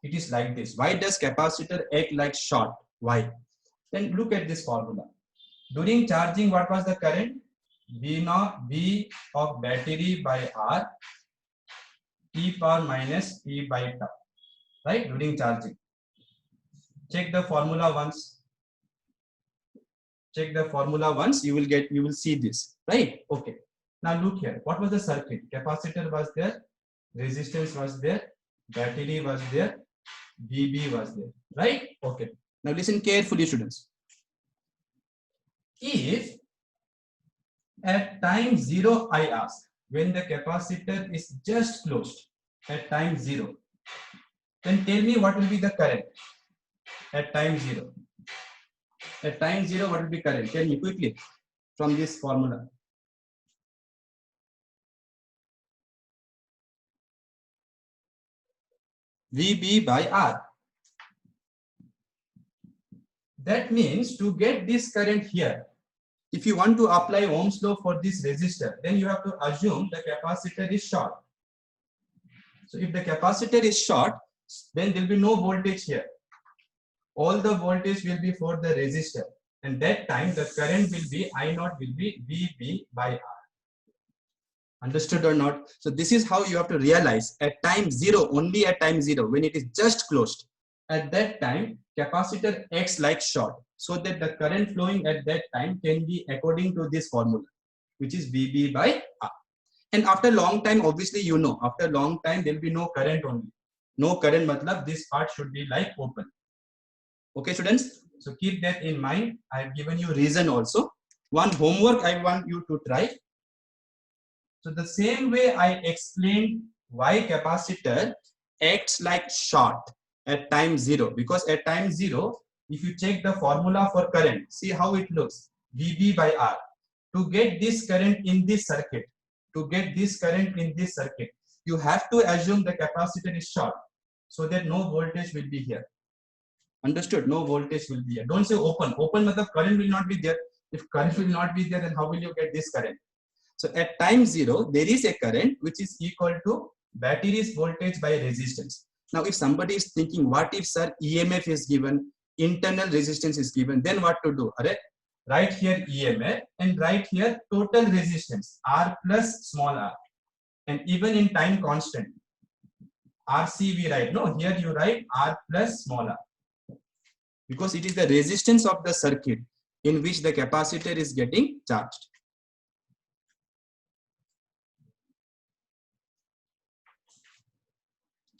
[SPEAKER 1] it is like this, why does capacitor act like short? Why? Then look at this formula. During charging, what was the current? V of battery by R, e power minus e by tau. Right? During charging. Check the formula once. Check the formula once. You will see this. Right? Okay. Now look here. What was the circuit? Capacitor was there. Resistance was there. Battery was there. VB was there. Right? Okay. Now listen carefully, students. If at time 0, I ask, when the capacitor is just closed at time 0, then tell me what will be the current at time 0. At time 0, what will be current? Tell me quickly. from this formula. VB by R. That means to get this current here, if you want to apply Ohm's law for this resistor, then you have to assume the capacitor is short. So if the capacitor is short, then there will be no voltage here. All the voltage will be for the resistor. And that time the current will be I0 will be VB by R. Understood or not? So this is how you have to realize at time zero, only at time zero, when it is just closed. At that time, capacitor acts like short, so that the current flowing at that time can be according to this formula, which is VB by R. And after long time, obviously, you know, after long time, there will be no current only. No current, matlab this part should be like open. Okay, students? So keep that in mind. I have given you reason also. One homework I want you to try. So the same way I explained why capacitor acts like short at time zero, because at time zero, if you check the formula for current, see how it looks, VB by R. To get this current in this circuit, you have to assume the capacitor is short, so that no voltage will be here. Understood? No voltage will be here. Don't say open. Open means current will not be there. If current will not be there, then how will you get this current? So at time zero, there is a current which is equal to battery's voltage by resistance. Now, if somebody is thinking, what if, sir, EMF is given, internal resistance is given, then what to do? Write here EMF and write here total resistance, R plus small r. And even in time constant, RC we write. No, here you write R plus small r. Because it is the resistance of the circuit in which the capacitor is getting charged.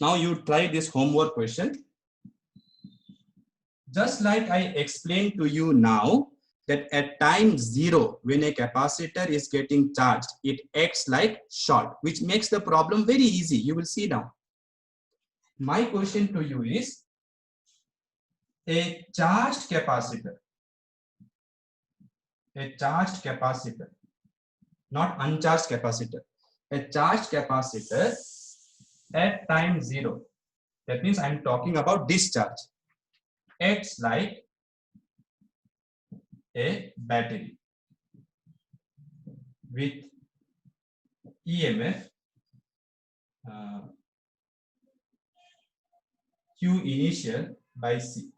[SPEAKER 1] Now you try this homework question. Just like I explained to you now, that at time zero, when a capacitor is getting charged, it acts like short, which makes the problem very easy. You will see now. My question to you is, a charged capacitor, not uncharged capacitor, a charged capacitor at time zero, that means I'm talking about discharge, acts like a battery with EMF Q initial by C.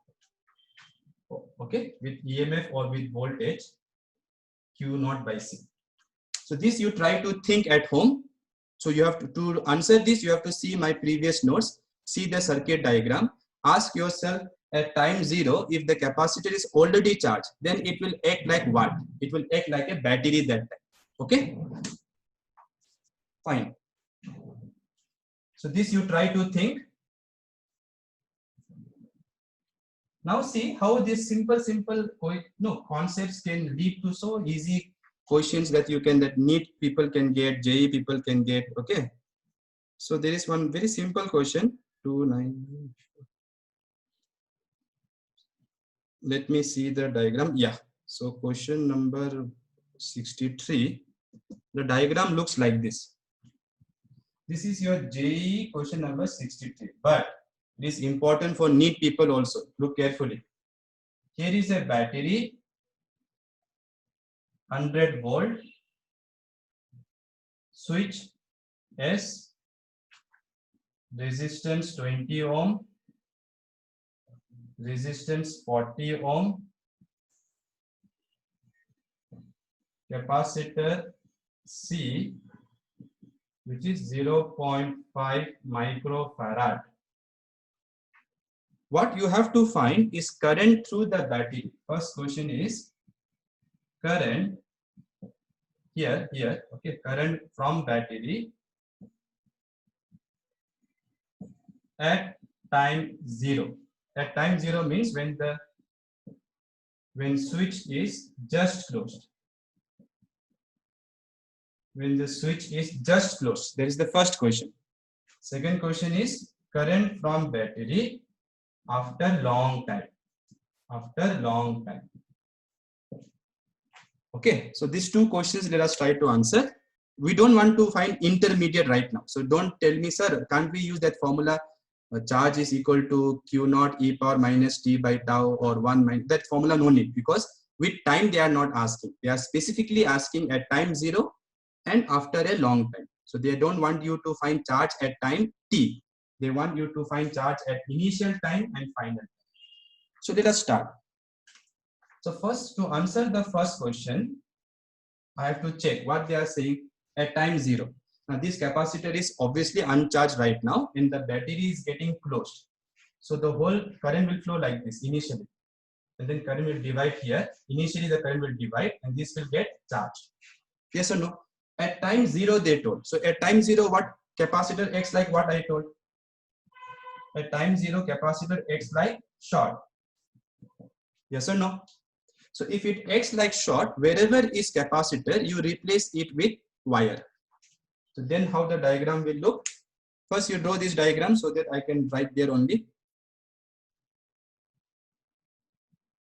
[SPEAKER 1] Okay, with EMF or with voltage Q naught by C. So this you try to think at home. So you have to answer this, you have to see my previous notes, see the circuit diagram, ask yourself at time zero, if the capacitor is already charged, then it will act like what? It will act like a battery that time. Okay? Fine. So this you try to think. Now see how this simple concepts can lead to so easy questions that you can, that NEET people can get, JEE people can get. Okay. So there is one very simple question. 29. Let me see the diagram. Yeah. So question number 63. The diagram looks like this. This is your JEE question number 63. But it is important for NEET people also. Look carefully. Here is a battery, 100 volt, switch S, resistance 20 ohm, resistance 40 ohm, capacitor C, which is 0.5 microfarad. What you have to find is current through the battery. First question is current here, okay, current from battery at time zero. At time zero means when switch is just closed. When the switch is just closed. That is the first question. Second question is current from battery after long time. After long time. Okay, so these two questions let us try to answer. We don't want to find intermediate right now. So don't tell me, sir, can't we use that formula? Charge is equal to Q naught e power minus t by tau or 1 minus, that formula no need, because with time they are not asking. They are specifically asking at time 0 and after a long time. So they don't want you to find charge at time t. They want you to find charge at initial time and final time. So let us start. So first, to answer the first question, I have to check what they are saying at time 0. Now this capacitor is obviously uncharged right now and the battery is getting closed. So the whole current will flow like this initially. And then current will divide here. Initially the current will divide and this will get charged. Yes or no? At time 0 they told. So at time 0 what capacitor acts like what I told? At time 0 capacitor acts like short. Yes or no? So if it acts like short, wherever is capacitor, you replace it with wire. So then how the diagram will look? First you draw this diagram so that I can write there only.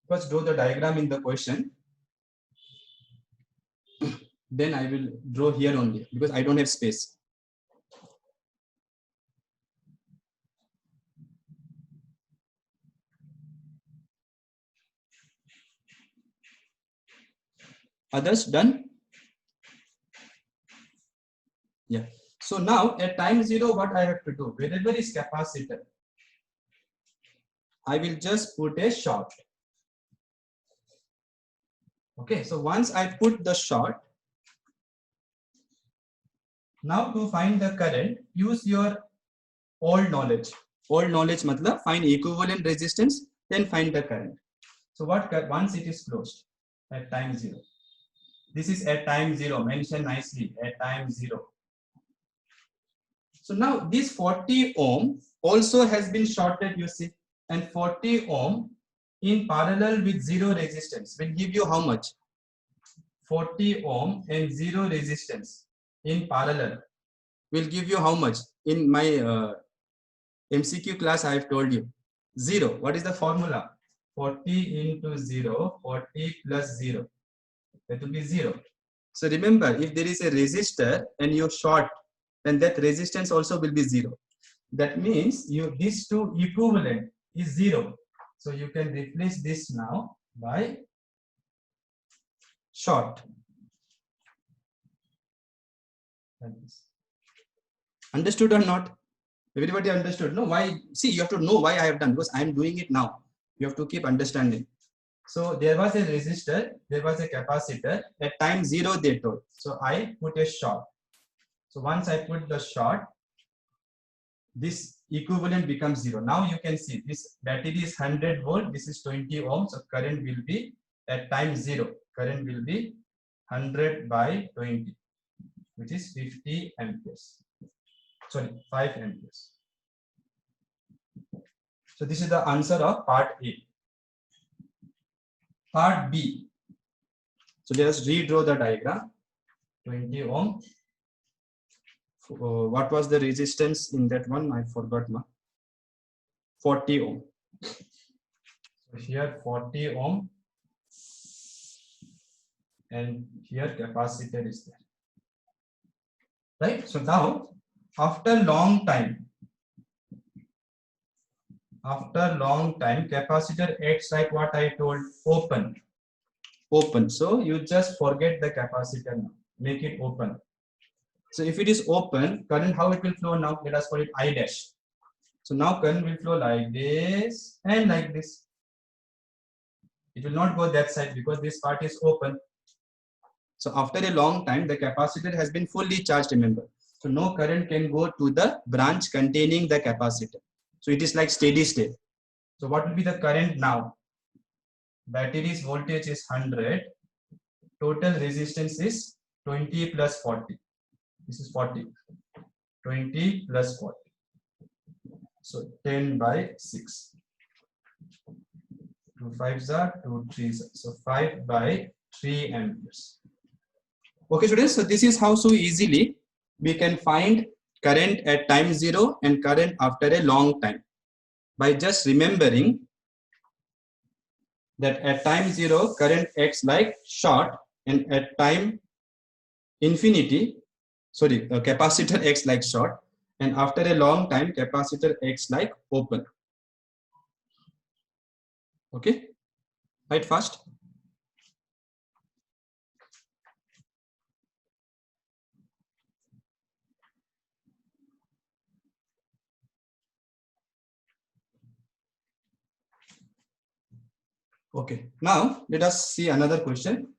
[SPEAKER 1] First draw the diagram in the question. Then I will draw here only because I don't have space. Others done? Yeah. So now at time 0, what I have to do? Wherever is capacitor, I will just put a short. Okay. So once I put the short, now to find the current, use your old knowledge. Old knowledge matlab find equivalent resistance, then find the current. So what once it is closed at time 0. This is at time 0, mentioned nicely at time 0. So now this 40 ohm also has been shorted, you see, and 40 ohm in parallel with 0 resistance will give you how much? 40 ohm and 0 resistance in parallel will give you how much? In my MCQ class I have told you 0. What is the formula? 40 into 0, 40 plus 0. That will be 0. So remember, if there is a resistor and you short, then that resistance also will be 0. That means these two equivalent is 0. So you can replace this now by short. Understood or not? Everybody understood? No, why? See, you have to know why I have done, because I am doing it now. You have to keep understanding. So there was a resistor, there was a capacitor. At time 0 they told. So I put a short. So once I put the short, this equivalent becomes 0. Now you can see this battery is 100 volt. This is 20 ohms. So current will be at time 0. Current will be 100 by 20, which is 50 amperes. Sorry, 5 amperes. So this is the answer of part A. Part B. So let us redraw the diagram. 20 ohm. What was the resistance in that one? I forgot. 40 ohm. So here 40 ohm and here capacitor is there. Right? So now after long time, capacitor acts like what I told, open. So you just forget the capacitor now. Make it open. So if it is open, current, how it will flow now? Let us call it I dash. So now current will flow like this and like this. It will not go that side because this part is open. So after a long time, the capacitor has been fully charged, remember. So no current can go to the branch containing the capacitor. So it is like steady state. So what will be the current now? Battery's voltage is 100. Total resistance is 20 plus 40. This is 40. 20 plus 40. So 10 by 6. 2 5s are 2 3s. So 5 by 3 amperes. Okay, students. So this is how so easily we can find current at time 0 and current after a long time by just remembering that at time 0 current acts like short and at time infinity, sorry, capacitor acts like short, and after a long time capacitor acts like open. Okay, right, fast. Okay, now let us see another question.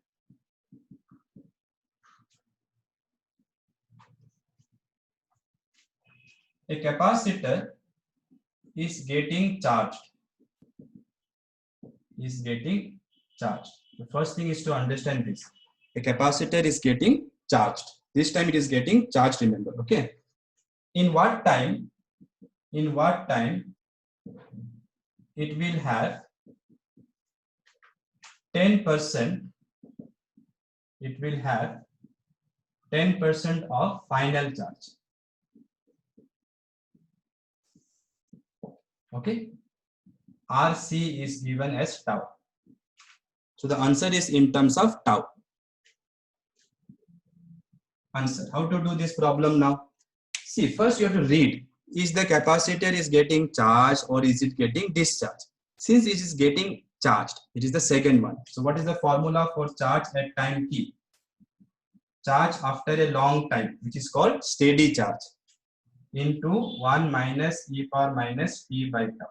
[SPEAKER 1] A capacitor is getting charged. The first thing is to understand this. A capacitor is getting charged. This time it is getting charged, remember. Okay. In what time it will have 10%, it will have 10% of final charge. Okay. RC is given as tau. So the answer is in terms of tau. Answer. How to do this problem now? See, first you have to read. Is the capacitor is getting charged or is it getting discharged? Since it is getting charged, it is the second one. So what is the formula for charge at time t? Charge after a long time, which is called steady charge, into 1 minus e power minus t by tau.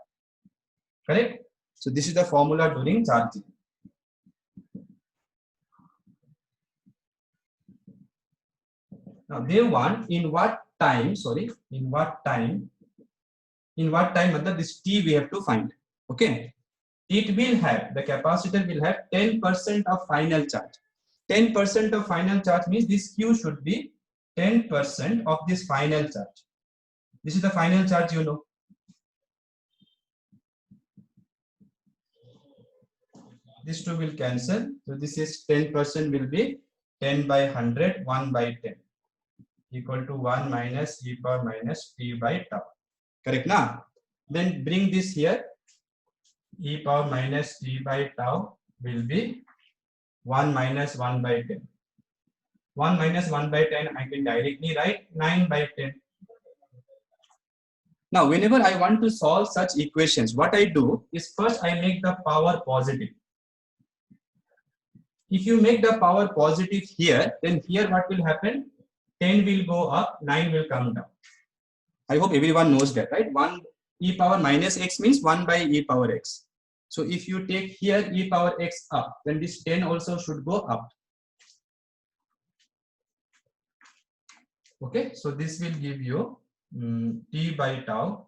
[SPEAKER 1] Correct? So this is the formula during charging. Now they want in what time, this t we have to find. Okay. It will have, the capacitor will have 10% of final charge. 10% of final charge means this Q should be 10% of this final charge. This is the final charge, you know. This two will cancel. So this is 10% will be 10 by 100, 1 by 10 equal to 1 minus e power minus t by tau. Correct now? Then bring this here. E power minus t by tau will be 1 minus 1 by 10. 1 minus 1 by 10, I can directly write 9 by 10. Now, whenever I want to solve such equations, what I do is first I make the power positive. If you make the power positive here, then here what will happen? 10 will go up, 9 will come down. I hope everyone knows that, right? 1 e power minus x means 1 by e power x. So if you take here e power x up, then this 10 also should go up. Okay, so this will give you t by tau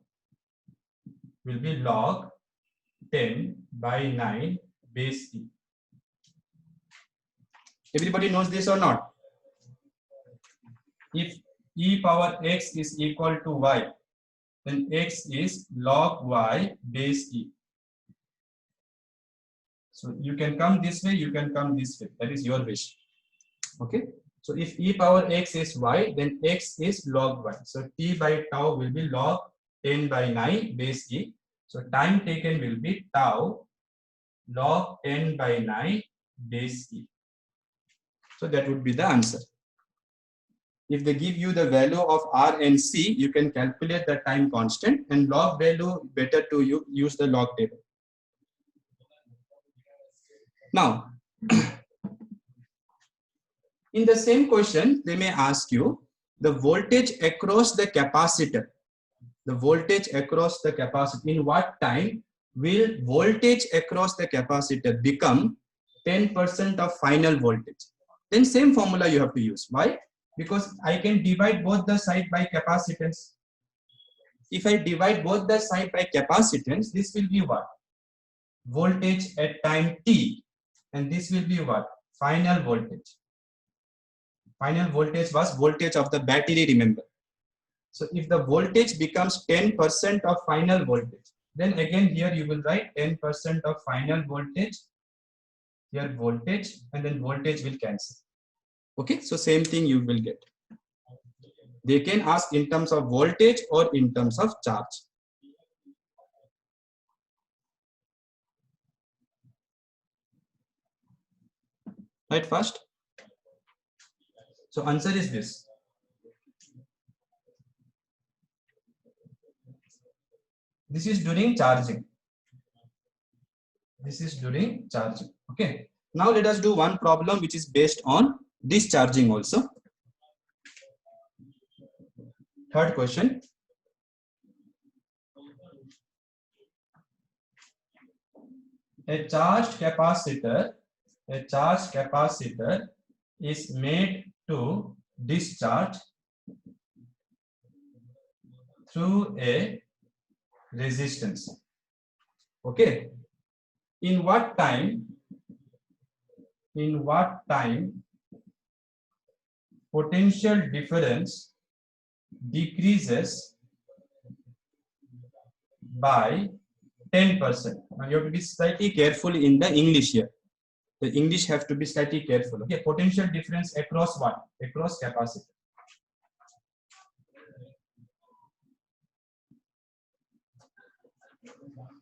[SPEAKER 1] will be log 10 by 9 base e. Everybody knows this or not? If e power x is equal to y, then x is log y base e. So you can come this way, you can come this way. That is your wish. Okay. So if e power x is y, then x is log y. So t by tau will be log 10 by 9 base e. So time taken will be tau log 10 by 9 base e. So that would be the answer. If they give you the value of R and C, you can calculate the time constant, and log value better to use the log table. Now, in the same question, they may ask you the voltage across the capacitor. The voltage across the capacitor, in what time will voltage across the capacitor become 10% of final voltage? Then same formula you have to use. Why? Because I can divide both the side by capacitance. If I divide both the side by capacitance, this will be what? Voltage at time t. And this will be what? Final voltage. Final voltage was voltage of the battery, remember. So if the voltage becomes 10% of final voltage, then again here you will write 10% of final voltage, here voltage, and then voltage will cancel. Okay, so same thing you will get. They can ask in terms of voltage or in terms of charge. Right, first. So answer is this. This is during charging. This is during charging. Okay. Now let us do one problem which is based on discharging also. Third question. A charged capacitor is made to discharge through a resistance. Okay. In what time potential difference decreases by 10%. Now you have to be slightly careful in the English here. The English have to be slightly careful. Okay, potential difference across what? Across capacitor.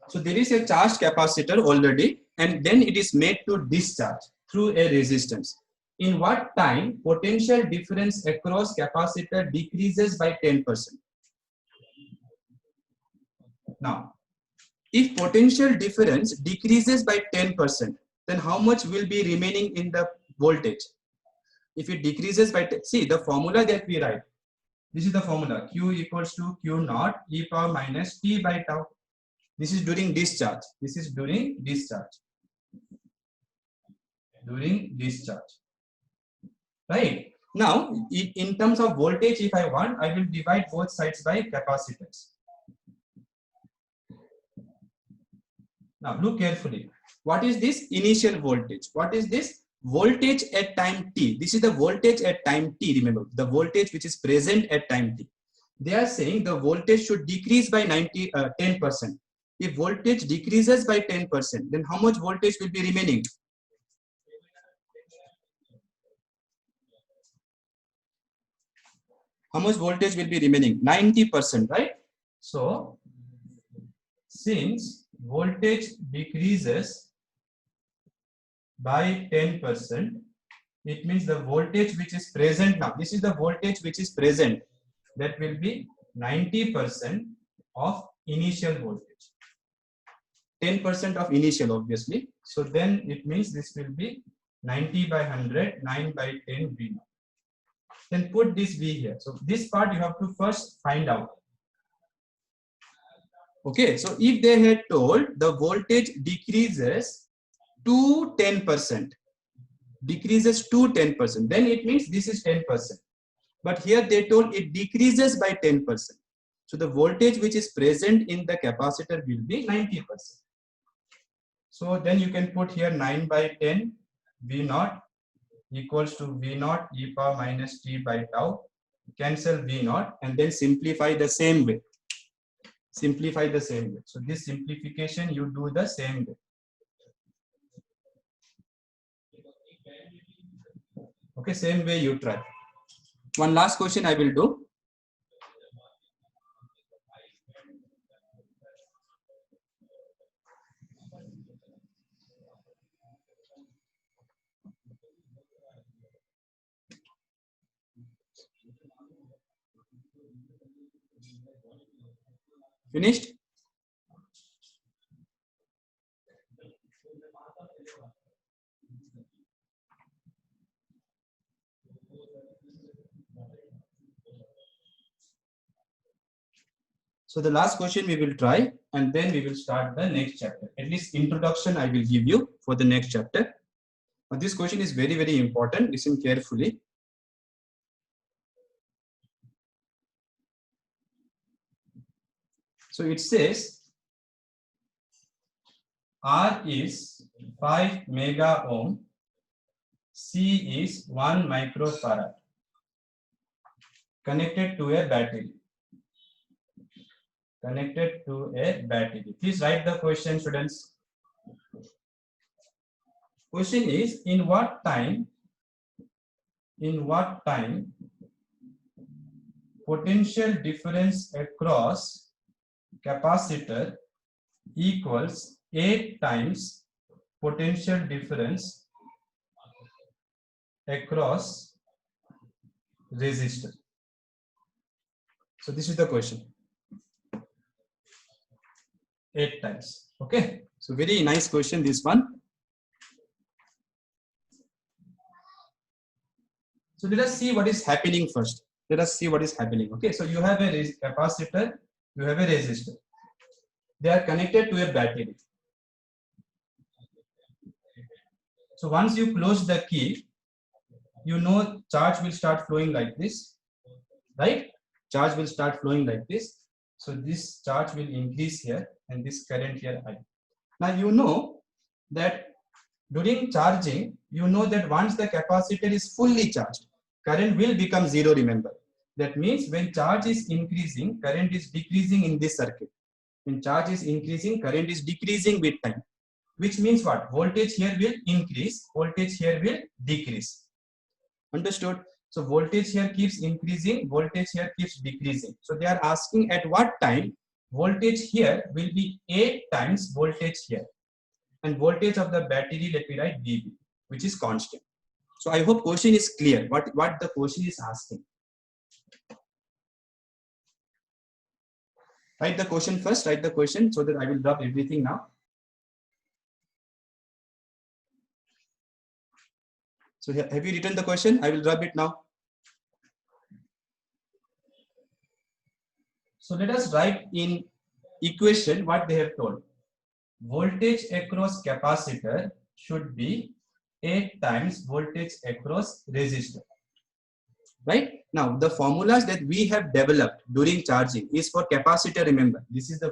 [SPEAKER 1] So there is a charged capacitor already, and then it is made to discharge through a resistance. In what time potential difference across capacitor decreases by 10%? Now, if potential difference decreases by 10%, then how much will be remaining in the voltage? If it decreases by 10, see the formula that we write. This is the formula. Q equals to Q naught e power minus T by tau. This is during discharge. This is during discharge. During discharge. Right. Now, in terms of voltage, if I want, I will divide both sides by capacitance. Now, look carefully. What is this initial voltage? What is this voltage at time t? This is the voltage at time t. Remember, the voltage which is present at time t. They are saying the voltage should decrease by 10%. If voltage decreases by 10%, then how much voltage will be remaining? How much voltage will be remaining? 90%, right? So, since voltage decreases by 10%, it means the voltage which is present now, this is the voltage which is present, that will be 90% of initial voltage. 10% of initial, obviously. So then it means this will be 90 by 100, 9 by 10 V naught. Then put this V here. So this part you have to first find out. Okay, so if they had told the voltage decreases to 10%, then it means this is 10%. But here they told it decreases by 10%. So the voltage which is present in the capacitor will be 90%. So then you can put here 9 by 10 V naught equals to V naught e power minus T by tau. Cancel V naught and then simplify the same way. Simplify the same way. So this simplification you do the same way. Okay, same way you try. One last question I will do. Finished? So the last question we will try and then we will start the next chapter. At least introduction I will give you for the next chapter. But this question is very, very important. Listen carefully. So it says R is 5 mega ohm, C is 1 microfarad connected to a battery. Connected to a battery. Please write the question, students. Question is, in what time potential difference across capacitor equals 8 times potential difference across resistor? So this is the question. 8 times. Okay. So very nice question, this one. So let us see what is happening first. Let us see what is happening. Okay. So you have a capacitor, you have a resistor. They are connected to a battery. So once you close the key, you know charge will start flowing like this, right? Charge will start flowing like this. So this charge will increase here and this current here I. Now you know that during charging, you know that once the capacitor is fully charged, current will become zero, remember. That means when charge is increasing, current is decreasing in this circuit. When charge is increasing, current is decreasing with time. Which means what? Voltage here will increase, voltage here will decrease. Understood? So voltage here keeps increasing, voltage here keeps decreasing. So they are asking at what time voltage here will be 8 times voltage here. And voltage of the battery, let me write VB, which is constant. So I hope question is clear. What the question is asking. Write the question first, write the question so that I will drop everything now. So have you written the question? I will drop it now. So let us write in equation what they have told. Voltage across capacitor should be 8 times voltage across resistor. Right? Now, the formulas that we have developed during charging is for capacitor, remember. This is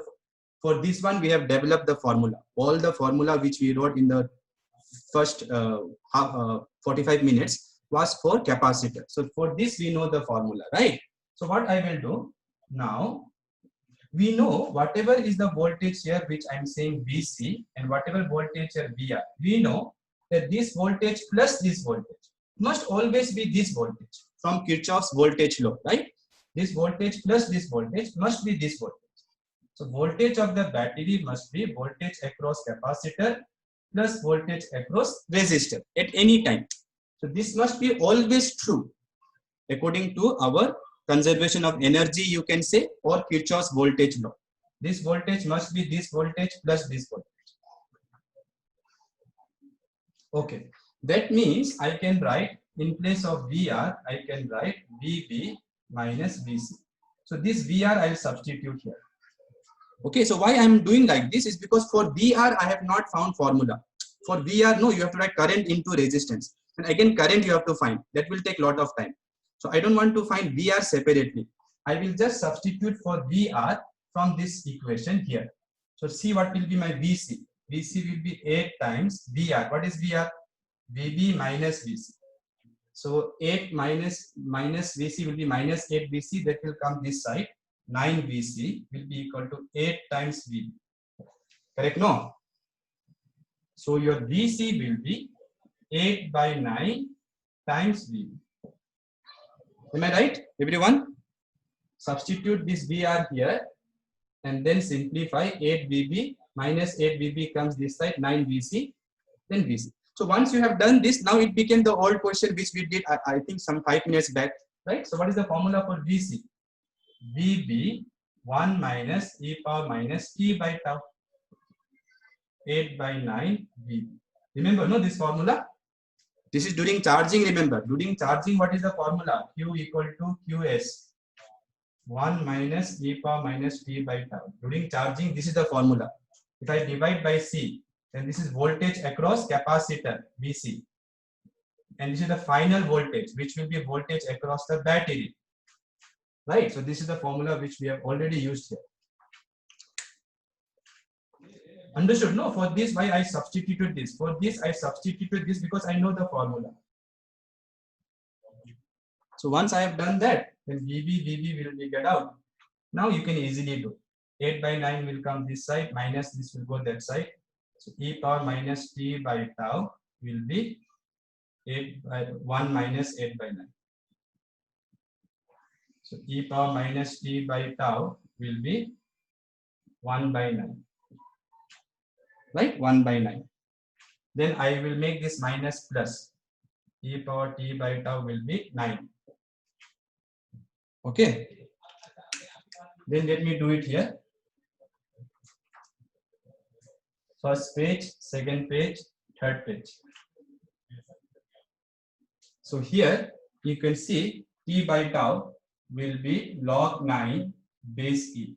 [SPEAKER 1] for this one, we have developed the formula. All the formula which we wrote in the first 45 minutes was for capacitor. So for this, we know the formula, right? So what I will do now, we know whatever is the voltage here, which I'm saying VC, and whatever voltage here VR, we know that this voltage plus this voltage must always be this voltage from Kirchhoff's voltage law, right? This voltage plus this voltage must be this voltage. So voltage of the battery must be voltage across capacitor plus voltage across resistor at any time. So this must be always true according to our conservation of energy, you can say, or Kirchhoff's voltage law. This voltage must be this voltage plus this voltage. Okay, that means I can write in place of VR, I can write VB minus VC. So this VR I will substitute here. Okay, so why I am doing like this is because for VR I have not found formula. For VR, no, you have to write current into resistance. And again, current you have to find. That will take a lot of time. So I don't want to find VR separately. I will just substitute for VR from this equation here. So see what will be my VC. VC will be 8 times VR. What is VR? VB minus VC. So 8 minus VC will be minus 8 VC. That will come this side. 9 VC will be equal to 8 times VB. Correct? No? So your VC will be 8 by 9 times VB. Am I right, everyone? Substitute this VR here and then simplify 8 VB minus 8 VB comes this side, 9 VC, then VC. So once you have done this, now it became the old question which we did, I think, some 5 minutes back, right? So what is the formula for VC? VB 1 minus e power minus t by tau. 8 by 9 VB. Remember, no, this formula? This is during charging, remember. During charging, what is the formula? Q equal to QS. 1 minus e power minus t by tau. During charging, this is the formula. If I divide by C, then this is voltage across capacitor, VC. And this is the final voltage, which will be voltage across the battery. Right? So this is the formula which we have already used here. Understood? No, for this, why I substituted this? For this, I substituted this because I know the formula. So once I have done that, then VB will be get out. Now you can easily do. 8 by 9 will come this side, minus this will go that side. So e power minus t by tau will be 8 by 1 minus 8 by 9. So e power minus t by tau will be 1 by 9. Right? 1 by 9. Then I will make this minus plus. E power t by tau will be 9. Okay. Then let me do it here. First page, second page, third page. So here you can see T by tau will be log 9 base E.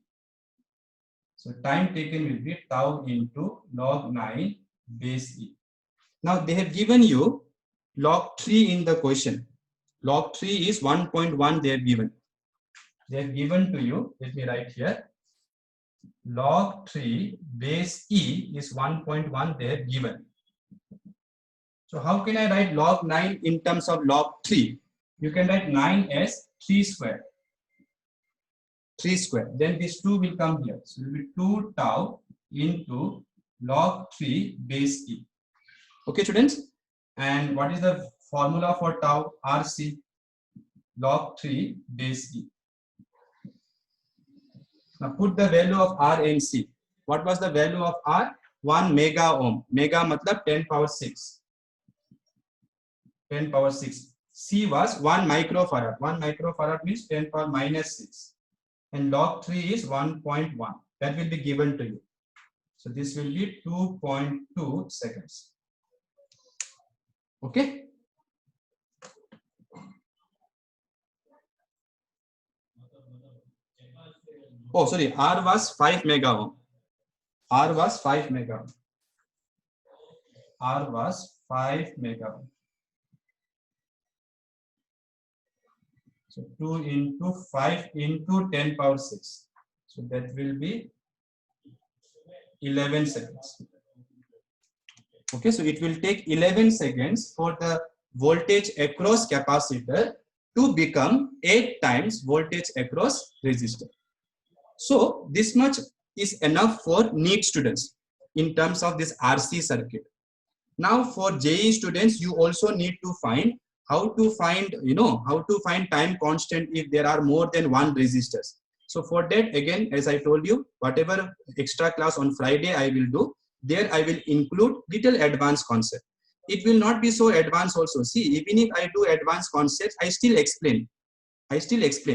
[SPEAKER 1] So time taken will be tau into log 9 base E. Now they have given you log 3 in the question. Log 3 is 1.1 they have given. They have given to you, let me write here. Log 3 base E is 1.1 they have given. So how can I write log 9 in terms of log 3? You can write 9 as 3 square. 3 square. Then this 2 will come here. So it will be 2 tau into log 3 base E. Okay, students? And what is the formula for tau? RC, log 3 base E. Now put the value of R and C. What was the value of R? 1 mega ohm. Mega matlab 10 power 6. 10 power 6. C was 1 microfarad. 1 microfarad means 10 power minus 6. And log 3 is 1.1. That will be given to you. So this will be 2.2 seconds. Okay. Oh, sorry. R was 5 mega ohm. R was 5 mega ohm. R was 5 mega ohm. So 2 into 5 into 10 power 6. So that will be 11 seconds. Okay, so it will take 11 seconds for the voltage across capacitor to become 8 times voltage across resistor. So this much is enough for NEET students in terms of this RC circuit. Now for JEE students, you also need to find how to find, how to find time constant if there are more than one resistors. So for that, again, as I told you, whatever extra class on Friday I will do, there I will include little advanced concept. It will not be so advanced also. See, even if I do advanced concepts, I still explain.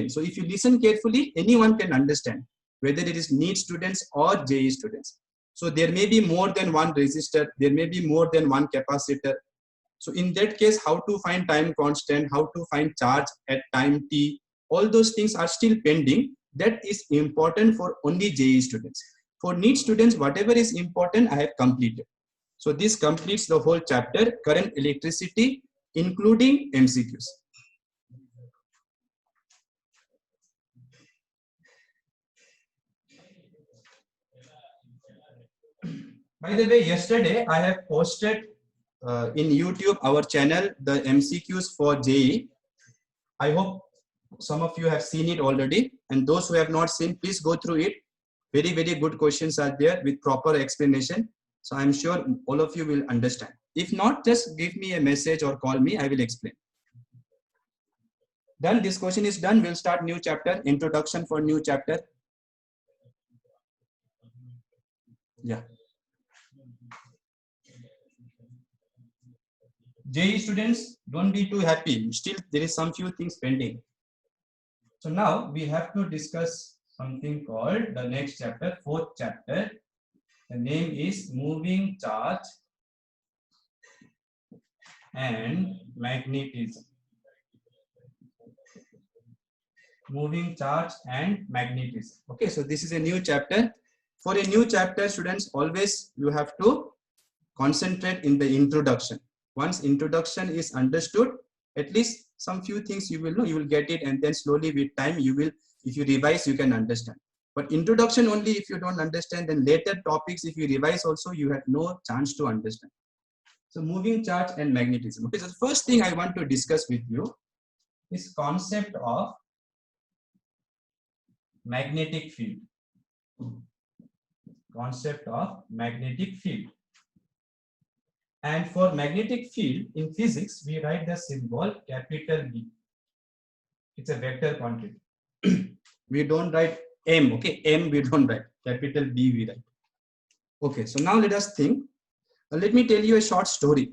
[SPEAKER 1] So if you listen carefully, anyone can understand, whether it is NEET students or JEE students. So there may be more than one resistor, there may be more than one capacitor. So in that case, how to find time constant, how to find charge at time t, all those things are still pending. That is important for only JEE students. For NEET students, whatever is important, I have completed. So this completes the whole chapter, current electricity, including MCQs. By the way, yesterday I have posted in YouTube, our channel, the MCQs for JEE. I hope some of you have seen it already, and those who have not seen, please go through it. Very, very good questions are there with proper explanation. So I'm sure all of you will understand. If not, just give me a message or call me, I will explain. Done, this question is done. We'll start new chapter, introduction for new chapter. Yeah. JEE students, don't be too happy. Still, there is some few things pending. So now we have to discuss something called the next chapter, fourth chapter. The name is moving charge and magnetism. Moving charge and magnetism. Okay, so this is a new chapter. For a new chapter, students, always you have to concentrate in the introduction. Once introduction is understood, at least some few things you will know, you will get it, and then slowly with time you will, if you revise, you can understand. But introduction only, if you don't understand, then later topics, if you revise also, you have no chance to understand. So moving charge and magnetism. Okay, so the first thing I want to discuss with you is concept of magnetic field. Concept of magnetic field. And for magnetic field in physics, we write the symbol capital B. It's a vector quantity. We don't write M, okay? M we don't write, capital B we write. Okay, so now let us think. Let me tell you a short story.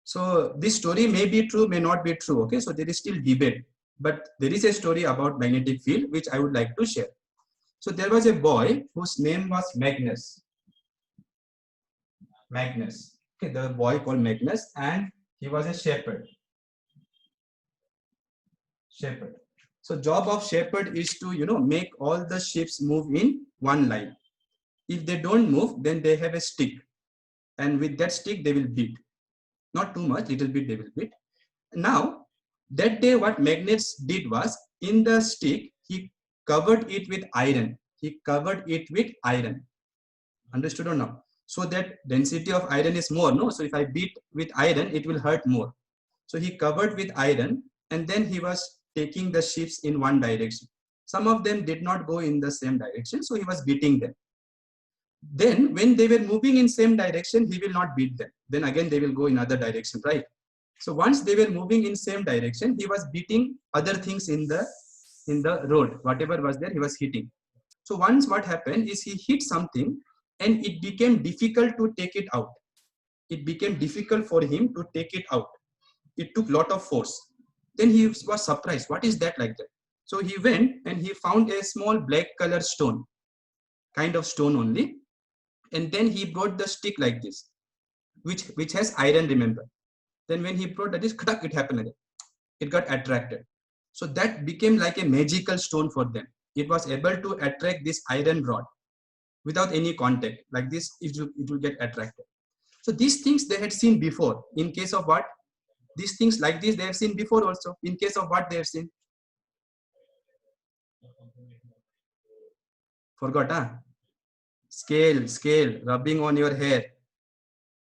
[SPEAKER 1] So this story may be true, may not be true, okay? So there is still debate. But there is a story about magnetic field which I would like to share. So there was a boy whose name was Magnus. Magnus. Okay, the boy called Magnus, and he was a shepherd. Shepherd. So job of shepherd is to make all the sheep move in one line. If they don't move, then they have a stick, and with that stick they will beat. Not too much, little bit they will beat. Now that day, what Magnus did was, in the stick he covered it with iron. He covered it with iron. Understood or not? So that density of iron is more, no? So if I beat with iron, it will hurt more. So he covered with iron, and then he was taking the ships in one direction. Some of them did not go in the same direction, so he was beating them. Then when they were moving in same direction, he will not beat them. Then again they will go in other direction, right? So once they were moving in same direction, he was beating other things in the road. Whatever was there, he was hitting. So once what happened is, he hit something and it became difficult to take it out. It became difficult for him to take it out. It took lot of force. Then he was surprised. What is that like that? So he went and he found a small black color stone, kind of stone only. And then he brought the stick like this, which has iron, remember. Then when he brought that, it happened again. It got attracted. So that became like a magical stone for them. It was able to attract this iron rod without any contact. Like this, it will get attracted. So these things they had seen before. In case of what? These things like this they have seen before also. In case of what they have seen? Forgot, huh? Scale, rubbing on your hair,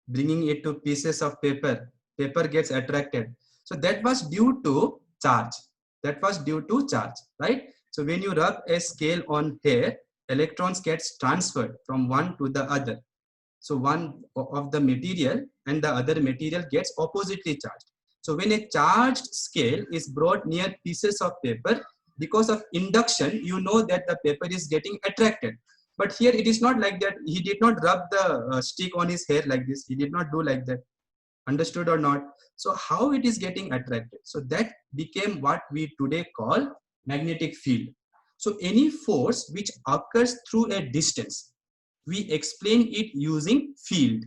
[SPEAKER 1] bringing it to pieces of paper. Paper gets attracted. So that was due to charge. That was due to charge, right? So when you rub a scale on hair, electrons gets transferred from one to the other. So one of the material and the other material gets oppositely charged. So when a charged scale is brought near pieces of paper, because of induction, you know that the paper is getting attracted. But here it is not like that. He did not rub the stick on his hair like this. He did not do like that. Understood or not? So how it is getting attracted? So that became what we today call magnetic field. So any force which occurs through a distance, we explain it using field.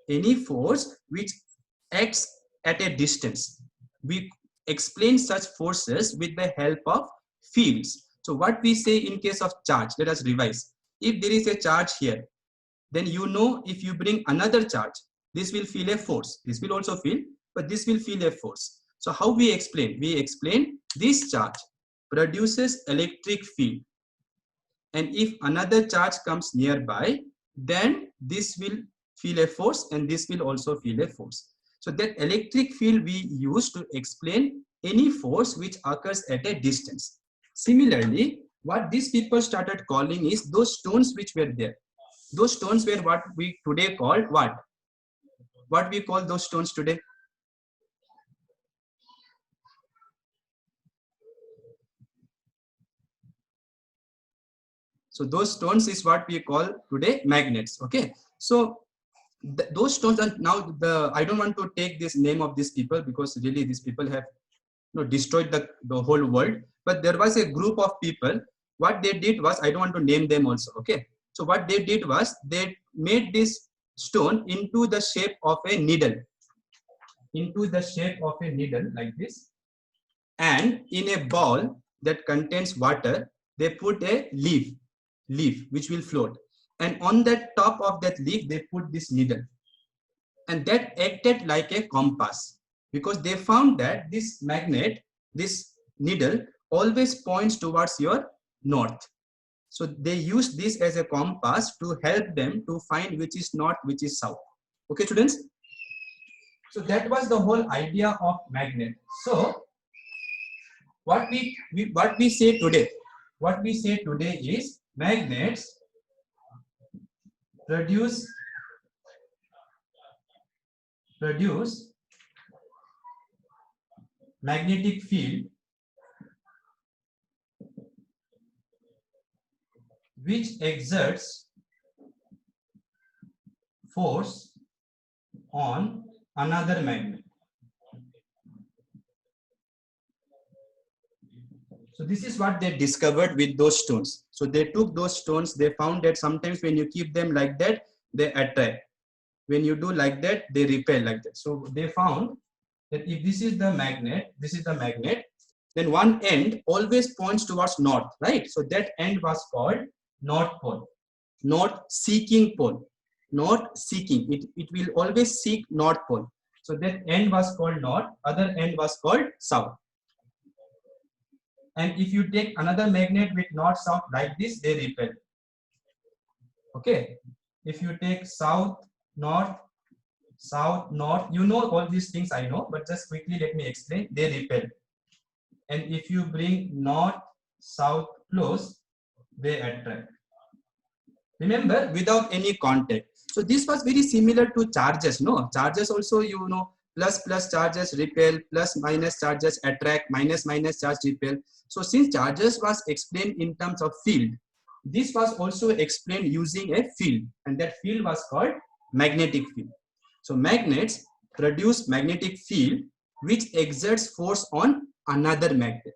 [SPEAKER 1] Any force which acts at a distance, we explain such forces with the help of fields. So what we say in case of charge, let us revise. If there is a charge here, then you know if you bring another charge, this will feel a force. This will also feel, but this will feel a force. So how we explain? We explain this charge produces electric field. And if another charge comes nearby, then this will feel a force and this will also feel a force. So that electric field we use to explain any force which occurs at a distance. Similarly, what these people started calling is those stones which were there. Those stones were what we today call what? What we call those stones today? So those stones is what we call today magnets. Okay. So those stones are now I don't want to take this name of these people because really these people have destroyed the whole world. But there was a group of people. What they did was, I don't want to name them also. Okay. So what they did was they made this stone into the shape of a needle. Into the shape of a needle like this. And in a ball that contains water, they put a leaf which will float. And on the top of that leaf, they put this needle. And that acted like a compass because they found that this magnet, this needle, always points towards your north. So they use this as a compass to help them to find which is north, which is south. Okay, students? So that was the whole idea of magnet. So what we say today, is magnets produce magnetic field which exerts force on another magnet. So this is what they discovered with those stones. So they took those stones, they found that sometimes when you keep them like that, they attract. When you do like that, they repel like that. So they found that if this is the magnet, then one end always points towards north, right? So that end was called north pole, north seeking pole, north seeking. It will always seek north pole. So that end was called north, other end was called south. And if you take another magnet with north south like this, they repel. Okay. If you take south north, you know all these things, I know, but just quickly let me explain. They repel. And if you bring north south close, they attract. Remember, without any contact. So this was very similar to charges. No, charges also, you know, plus charges repel, plus minus charges attract, minus charge repel. So since charges was explained in terms of field, this was also explained using a field, and that field was called magnetic field. So magnets produce magnetic field which exerts force on another magnet.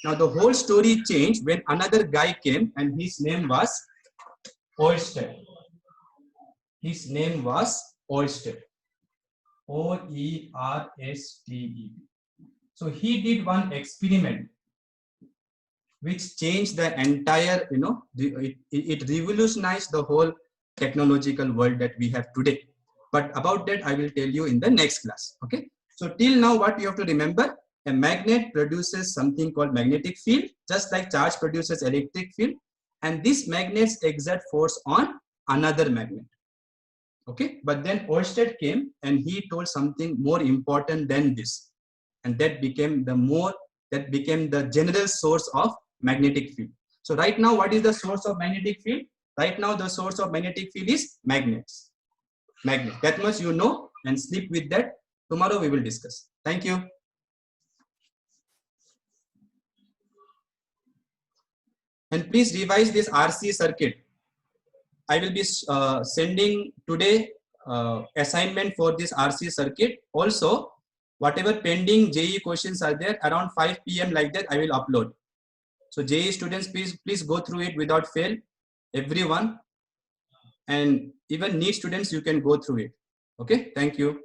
[SPEAKER 1] Now the whole story changed when another guy came, and his name was Oersted. His name was Oersted. O-E-R-S-T-E. So he did one experiment which changed the entire, you know, it revolutionized the whole technological world that we have today. But about that, I will tell you in the next class. Okay. So till now, what you have to remember, a magnet produces something called magnetic field, just like charge produces electric field. And these magnets exert force on another magnet. Okay. But then Oersted came and he told something more important than this. And that became the general source of magnetic field. So right now, what is the source of magnetic field? Right now, the source of magnetic field is magnets. Magnet. That much you know, and sleep with that. Tomorrow we will discuss. Thank you. And please revise this RC circuit. I will be sending today assignment for this RC circuit. Also, whatever pending JEE questions are there, around 5 PM like that, I will upload. So JEE students, please go through it without fail. Everyone, and even NEET students, you can go through it. Okay, thank you.